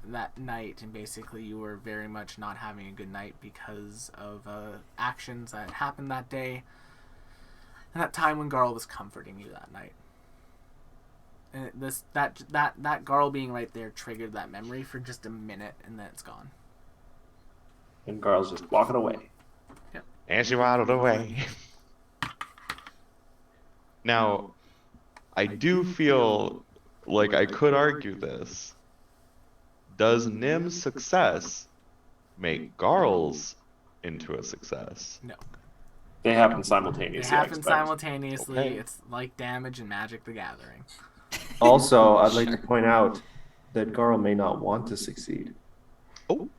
that night, and basically you were very much not having a good night because of actions that happened that day, and that time when Garl was comforting you that night. And that Garl being right there triggered that memory for just a minute, and then it's gone. And Garl's just walking away. And she waddled away. Now, I do feel like I could argue this. Does Nim's success make Garl's into a success? No. They happen It simultaneously. I happened expect. simultaneously. Okay. It's like Damage and Magic the Gathering. Also, I'd like to point out that Garl may not want to succeed. Oh.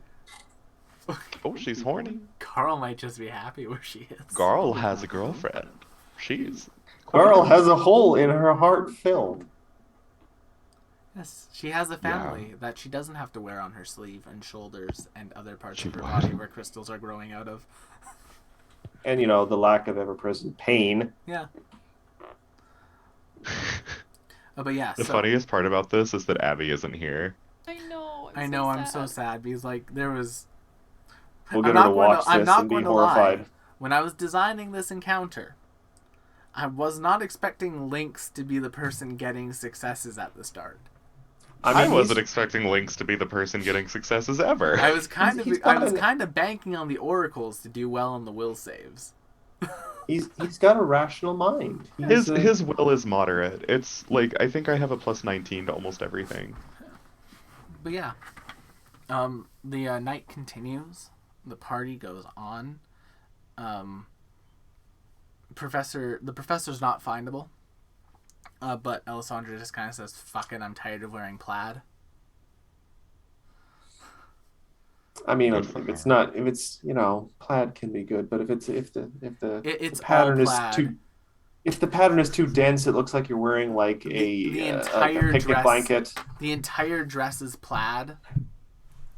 Oh, she's horny. Carl might just be happy where she is. Garl has a girlfriend. She's Garl has a hole in her heart filled. Yes, she has a family that she doesn't have to wear on her sleeve and shoulders and other parts She of her would. body where crystals are growing out of. And, the lack of ever-present pain. Yeah. But yeah, The so funniest part about this is that Abby isn't here. I know. I know I'm so sad because there was. We'll I'm get her not to going watch I'm this not and be going to horrified. lie. When I was designing this encounter, I was not expecting Lynx to be the person getting successes at the start. I mean, wasn't expecting Lynx to be the person getting successes ever. I was kind He's of got banking on the oracles to do well on the will saves. He's got a rational mind. His will is moderate. It's like I think I have a plus 19 to almost everything. But yeah, the night continues. The party goes on. The professor's not findable. But Alessandra just kind of says, "Fuck it, I'm tired of wearing plaid." I mean, Good if for it's her. not, if it's plaid can be good, but if It's the all pattern is plaid. too, if the pattern is too dense, it looks like you're wearing like a The a entire picnic dress. blanket. The entire dress is plaid.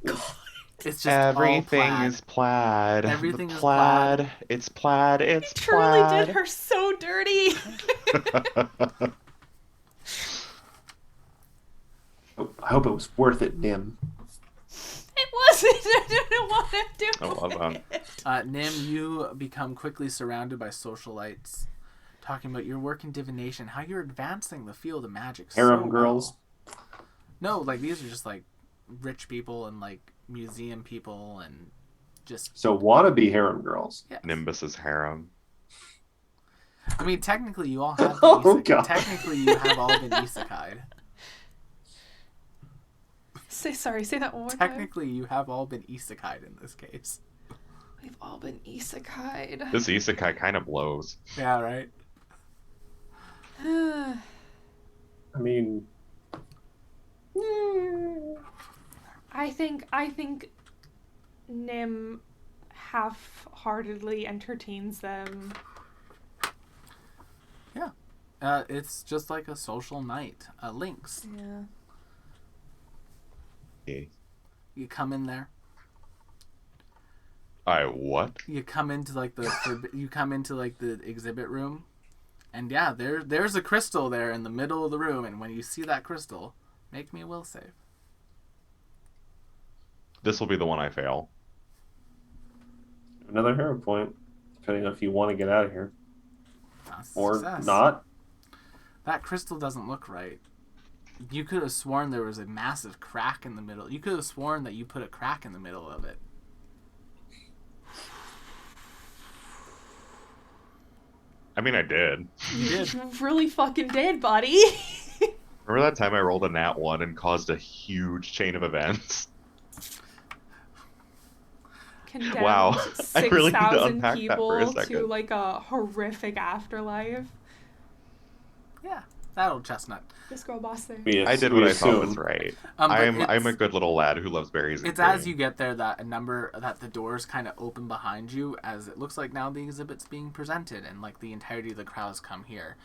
It's just Everything all plaid. is plaid. Everything The is plaid. plaid. It's plaid. It's He truly plaid. did her so dirty. I hope it was worth it, Nim. I didn't want to do Oh, well done. it. Nim, you become quickly surrounded by socialites talking about your work in divination, how you're advancing the field of magic. Harem so girls. well. No, like these are just like rich people and like museum people and just. So wannabe harem girls. Yes. Nimbus's harem. I mean, technically, you all have been Oh, God. Technically, you have all been isekai'd. Say that one more time. Technically, you have all been isekai'd in this case. We've all been isekai'd. This isekai kind of blows. Yeah, right? I mean, I think Nim half-heartedly entertains them. It's just like a social night. Links. Yeah. Okay. You come in there. What? You come into like the exhibit room, and yeah, there's a crystal there in the middle of the room. And when you see that crystal, make me a will save. This will be the one I fail. another harem point, depending on if you want to get out of here That's or success. not. That crystal doesn't look right. You could have sworn there was a massive crack in the middle. You could have sworn that you put a crack in the middle of it. I mean, I did. You did. You really fucking did, buddy. Remember that time I rolled a nat 1 and caused a huge chain of events? Condemned Wow. I really need to 6,000 unpack that for a people to second. like a horrific afterlife. Yeah, that old chestnut. This girl boss there. I did what I thought was right. But I'm a good little lad who loves berries and It's as cream. you get there that the doors kind of open behind you, as it looks like now the exhibit's being presented and like the entirety of the crowd has come here.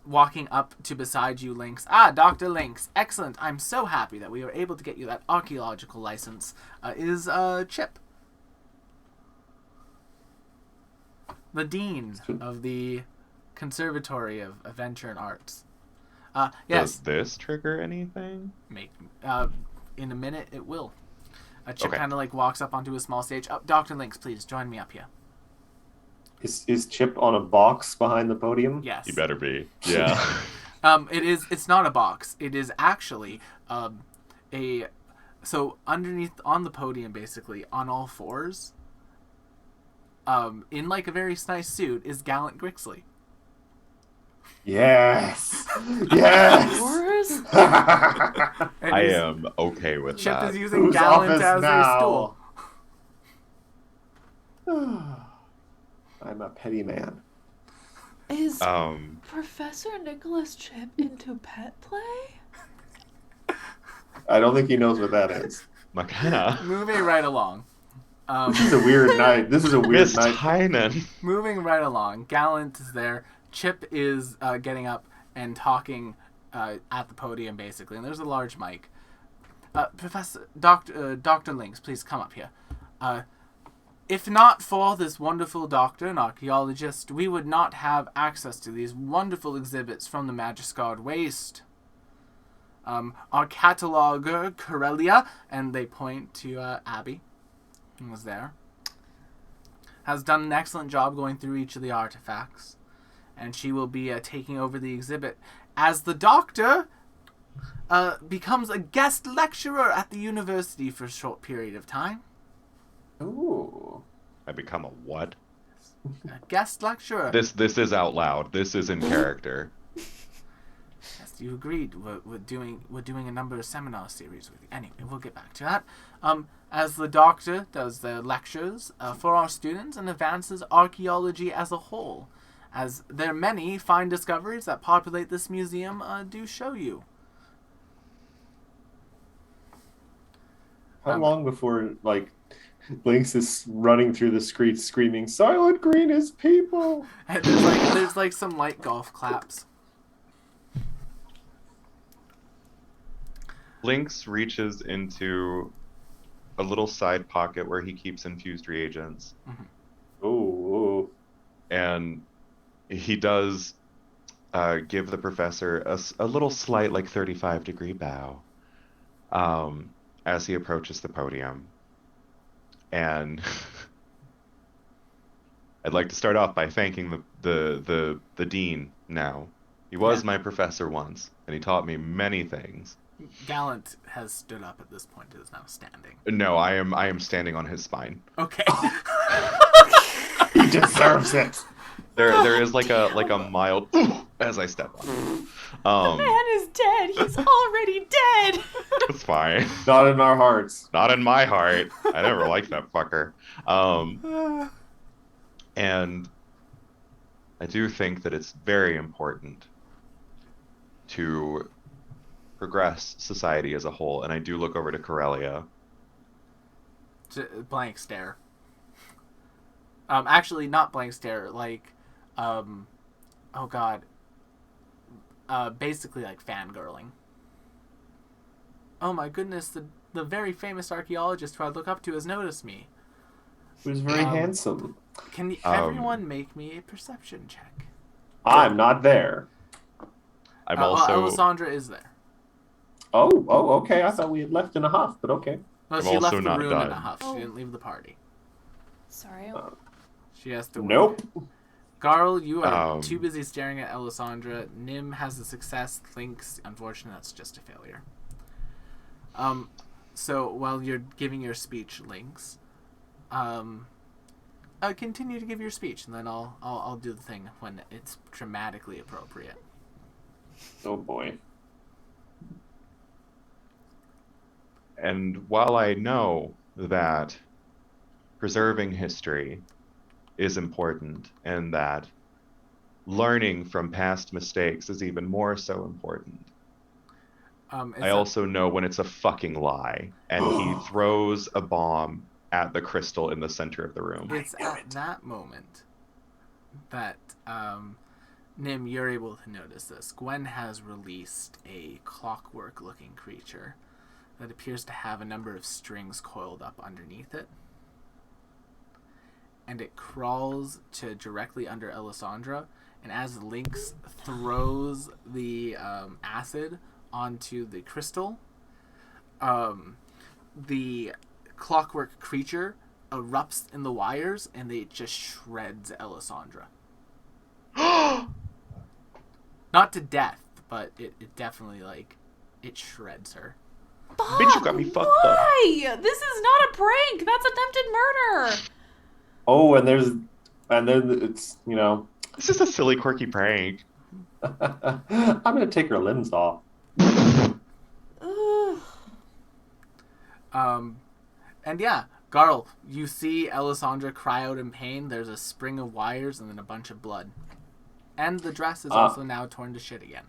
Walking up to beside you, Lynx. Dr. Lynx, excellent. I'm so happy that we were able to get you that archaeological license. Is Chip, the dean of the Conservatory of Adventure and Arts. Yes. Does this trigger anything? In a minute, it will. Chip Okay. kind of like walks up onto a small stage. Dr. Lynx, please join me up here. Is Chip on a box behind the podium? Yes. You better be. Yeah. It's not a box. It is actually so underneath on the podium, basically on all fours, in like a very nice suit, is Gallant Grixley. Yes. Yes. Yours? And I he's- am okay with Chip that. is using Whose Gallant office as now? a stool. I'm a petty man. Is Professor Nicholas Chip into pet play? I don't think he knows what that is. McKenna. Moving right along. This is a weird night. This is a weird Miss night. Tynan. Moving right along. Gallant is there. Chip is getting up and talking at the podium, basically, and there's a large mic. Dr. Lynx, please come up here. If not for this wonderful doctor and archaeologist, we would not have access to these wonderful exhibits from the Magiscard Waste. Our cataloger, Corellia, and they point to Abby, who was there, has done an excellent job going through each of the artifacts, and she will be taking over the exhibit as the doctor becomes a guest lecturer at the university for a short period of time. Ooh. I become a what? A guest lecturer. This is out loud. This is in character. Yes, you agreed. We're doing a number of seminar series with you. Anyway, we'll get back to that. As the doctor does the lectures for our students and advances archaeology as a whole, as their many fine discoveries that populate this museum do show you. How long before, like, Lynx is running through the streets screaming, "Silent Green is people"? And there's like some light golf claps. Lynx reaches into a little side pocket where he keeps infused reagents. Ooh. And he does give the professor a little slight, like 35-degree bow as he approaches the podium. And I'd like to start off by thanking the dean now. He was my professor once, and he taught me many things. Gallant has stood up at this point. Is now standing. No, I am standing on his spine. Okay. He deserves it. There is like a mild as I step on. The man is dead. He's already dead. It's fine. Not in our hearts. Not in my heart. I never liked that fucker. And I do think that it's very important to progress society as a whole. And I do look over to Corellia. Blank stare. Actually, not blank stare. Like, oh god. Basically like fangirling. Oh my goodness, the very famous archaeologist who I look up to has noticed me. He was very handsome. Can everyone make me a perception check? I'm not there. I'm also... Alessandra is there. Oh, okay. I thought we had left in a huff, but okay. Well, I'm she left also the not room in a done. huff. She didn't leave the party. Sorry. She has to work. Nope. Garl, you are Um, too busy staring at Alessandra. Nim has a success. Lynx, unfortunately, that's just a failure. So while you're giving your speech, Lynx, continue to give your speech, and then I'll do the thing when it's dramatically appropriate. Oh boy. And while I know that preserving history is important and that learning from past mistakes is even more so important, I also know when it's a fucking lie, and he throws a bomb at the crystal in the center of the room. It's at that moment that, Nim, you're able to notice this. Gwen has released a clockwork-looking creature that appears to have a number of strings coiled up underneath it. And it crawls to directly under Alessandra, and as Lynx throws the acid onto the crystal, the clockwork creature erupts in the wires, and it just shreds Alessandra. Not to death, but it definitely, like, it shreds her. Bitch, you got me fucked up. Why? This is not a prank. That's attempted murder. Oh, and then it's, you know, This is a silly, quirky prank. I'm gonna take her limbs off. Ugh. And yeah, Garl, you see Alessandra cry out in pain. There's a spring of wires and then a bunch of blood. And the dress is also now torn to shit again.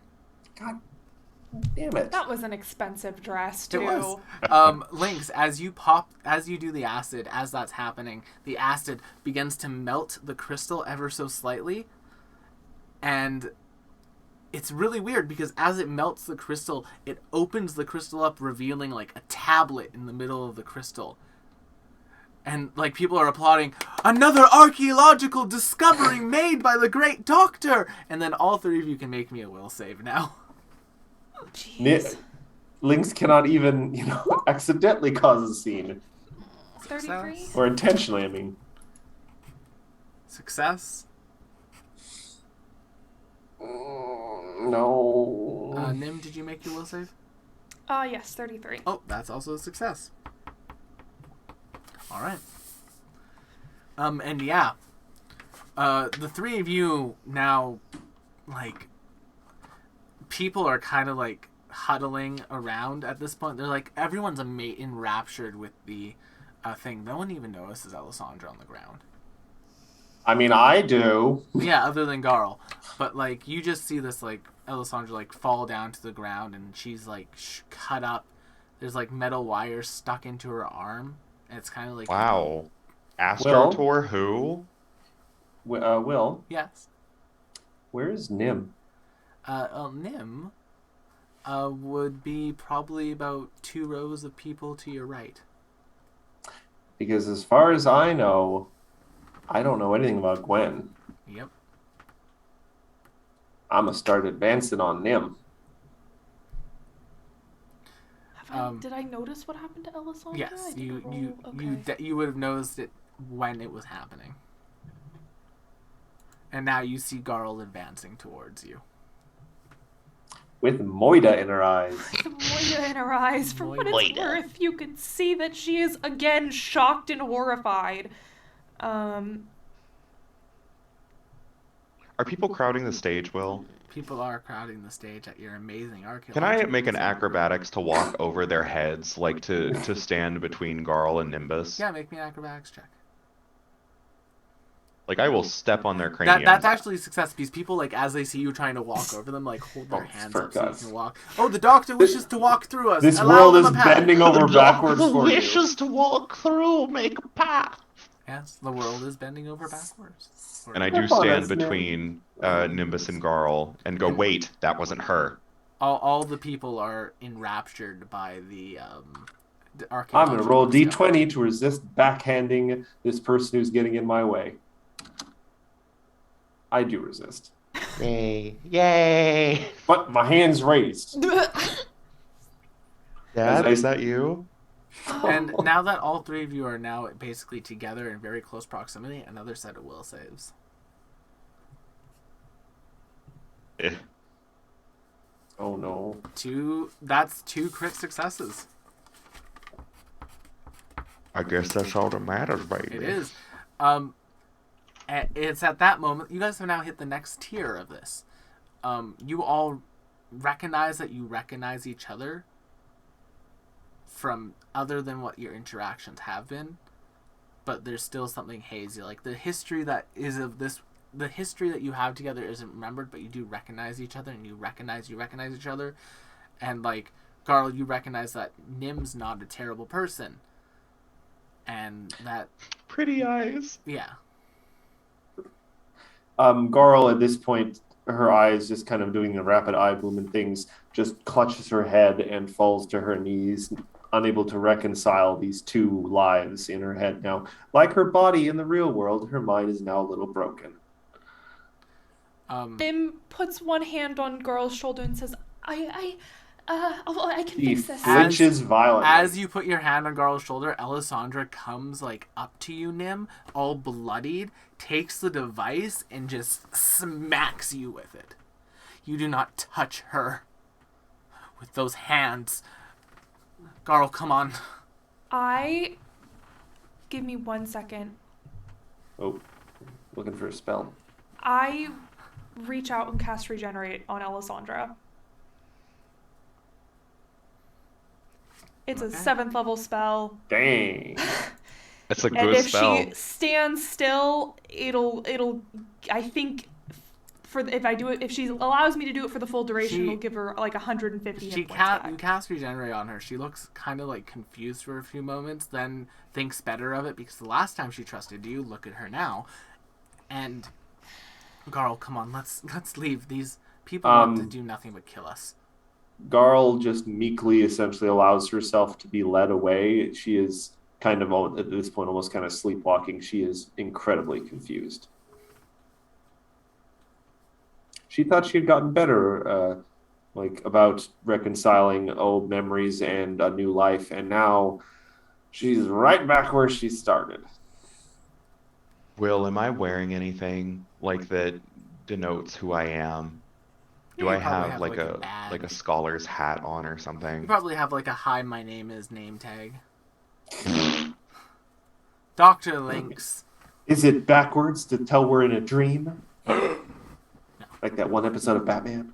God damn it. That was an expensive dress, too. It was. Lynx, as you do the acid, as that's happening, the acid begins to melt the crystal ever so slightly. And it's really weird because as it melts the crystal, it opens the crystal up, revealing like a tablet in the middle of the crystal. And like people are applauding, another archaeological discovery made by the great doctor. And then all three of you can make me a will save now. Jeez. Lynx cannot even, you know, accidentally cause a scene. 33? Or intentionally, I mean. Success. No. Nim, did you make your will save? Yes, 33. Oh, that's also a success. All right. And yeah, the three of you now, like, people are kind of like huddling around at this point. They're like, everyone's enraptured with the thing. No one even notices Alessandra on the ground. I mean, I do. Yeah, other than Garl. But, like, you just see this, like, Alessandra, like, fall down to the ground, and she's, like, cut up. There's, like, metal wires stuck into her arm, and it's kind of like... Wow. Astrotor who? Will, Yes. where is Nim? Nim would be probably about 2 rows of people to your right. Because as far as I know, I don't know anything about Gwen. Yep. I'm gonna start advancing on Nim. Did I notice what happened to Elisandra? Yes, you Okay. would have noticed it when it was happening. And now you see Garl advancing towards you. With Moida in her eyes. The Moida in her eyes. For what it's Moida. worth, you can see that she is again shocked and horrified. Are people crowding the stage, Will? People are crowding the stage at your amazing archaeology. Can I make an acrobatics to walk over their heads, like to stand between Garl and Nimbus? Yeah, make me an acrobatics check. Like I will step on their cranium. That's actually a success because people, like, as they see you trying to walk over them, like, hold their hands up so you can walk. Oh, the doctor wishes to walk through us. This Allow world them is a path. bending over backwards for you. to walk through, make a path. Yes, the world is bending over backwards. And I do Oh, stand that's between Nimbus and Garl and go, wait, that wasn't her. All the people are enraptured by the I'm going to roll D20 to resist backhanding this person who's getting in my way. I do resist. Yay. Yay. But my hand's raised. Dad, is that you? And now that all three of you are now basically together in very close proximity, another set of will saves. Oh no. That's 2 crit successes. I guess that's all that matters, baby. It is. It's at that moment, you guys have now hit the next tier of this. You all recognize that you recognize each other from other than what your interactions have been, but there's still something hazy. Like the history that is of this, the history that you have together isn't remembered, but you do recognize each other, and you recognize each other. And like, Garl, you recognize that Nim's not a terrible person. And that... Pretty eyes. Yeah. Garl, at this point, her eyes just kind of doing the rapid eye movement things, just clutches her head and falls to her knees, unable to reconcile these two lives in her head now. Like her body in the real world, her mind is now a little broken. Nim puts one hand on Garl's shoulder and says, I can He fix this. flinches violently. As you put your hand on Garl's shoulder, Elisandra comes like up to you, Nim, all bloodied, takes the device and just smacks you with it. You do not touch her with those hands. Garl, come on. Give me 1 second. Oh, looking for a spell. I reach out and cast Regenerate on Elisandra. It's a 7th level spell. Dang. That's a And good if spell. she stands still, it'll I think if she allows me to do it for the full duration, it'll give her like 150 hit points back. You cast Regenerate on her. She looks kind of like confused for a few moments, then thinks better of it because the last time she trusted you, look at her now. And Garl, come on, let's leave. These people want to do nothing but kill us. Garl just meekly essentially allows herself to be led away. She is kind of, at this point, almost kind of sleepwalking. She is incredibly confused. She thought she had gotten better, about reconciling old memories and a new life, and now she's right back where she started. Will, am I wearing anything like that denotes who I am? Do Yeah, I you probably have like a badge. a scholar's hat on or something? You probably have like a "Hi, my name is" name tag. Dr. Lynx. Is it backwards to tell we're in a dream? No. Like that one episode of Batman?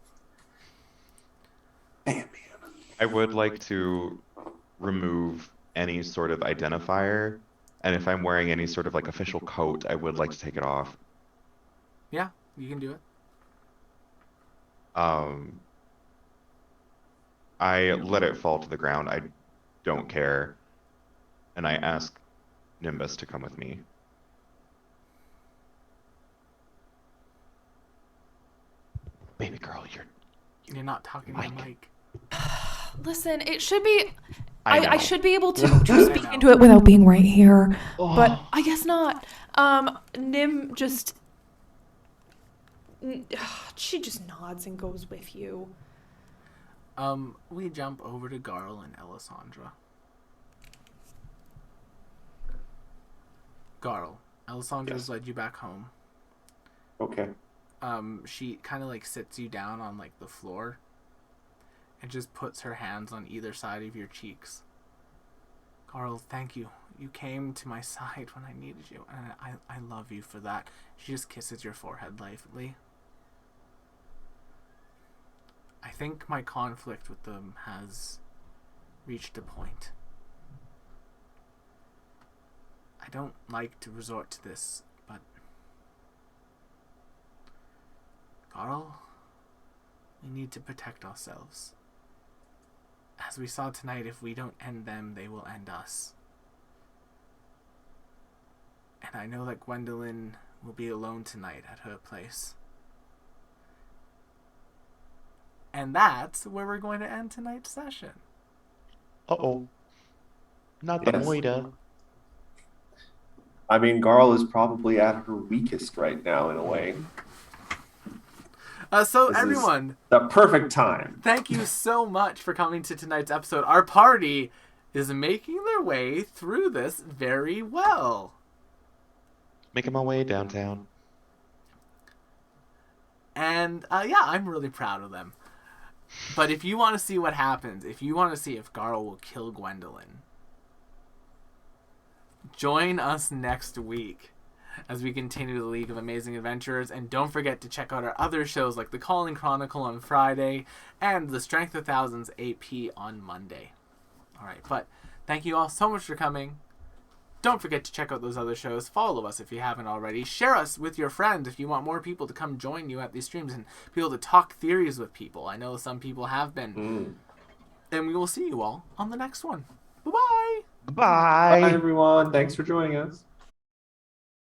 Batman. I would like to remove any sort of identifier, and if I'm wearing any sort of like official coat, I would like to take it off. Yeah, you can do it. I let it fall to the ground. I don't care. And I ask Nimbus to come with me. Baby girl, You're not talking to the mic. Listen, it should be... I I know. should be able to speak know. into it without being right here, Oh. but I guess not. Nim just... She just nods and goes with you. We jump over to Garl and Alessandra. Garl, Alessandra's led you back home. Okay. She kind of like sits you down on like the floor and just puts her hands on either side of your cheeks. Garl, thank you. You came to my side when I needed you, and I love you for that. She just kisses your forehead lightly. I think my conflict with them has reached a point. I don't like to resort to this, but Garl, we need to protect ourselves. As we saw tonight, if we don't end them, they will end us. And I know that Gwendolyn will be alone tonight at her place. And that's where we're going to end tonight's session. Uh-oh. Not the Yes. Moida. I mean, Garl is probably at her weakest right now, in a way. So This is everyone, the perfect time. thank you so much for coming to tonight's episode. Our party is making their way through this very well. Making my way downtown. And yeah, I'm really proud of them. But if you want to see what happens, if you want to see if Garl will kill Gwendolyn, join us next week as we continue the League of Amazing Adventurers. And don't forget to check out our other shows like The Calling Chronicle on Friday and The Strength of Thousands AP on Monday. Alright, but thank you all so much for coming. Don't forget to check out those other shows. Follow us if you haven't already. Share us with your friends if you want more people to come join you at these streams and be able to talk theories with people. I know some people have been. And we will see you all on the next one. Bye-bye! Bye. Bye, everyone. Thanks for joining us.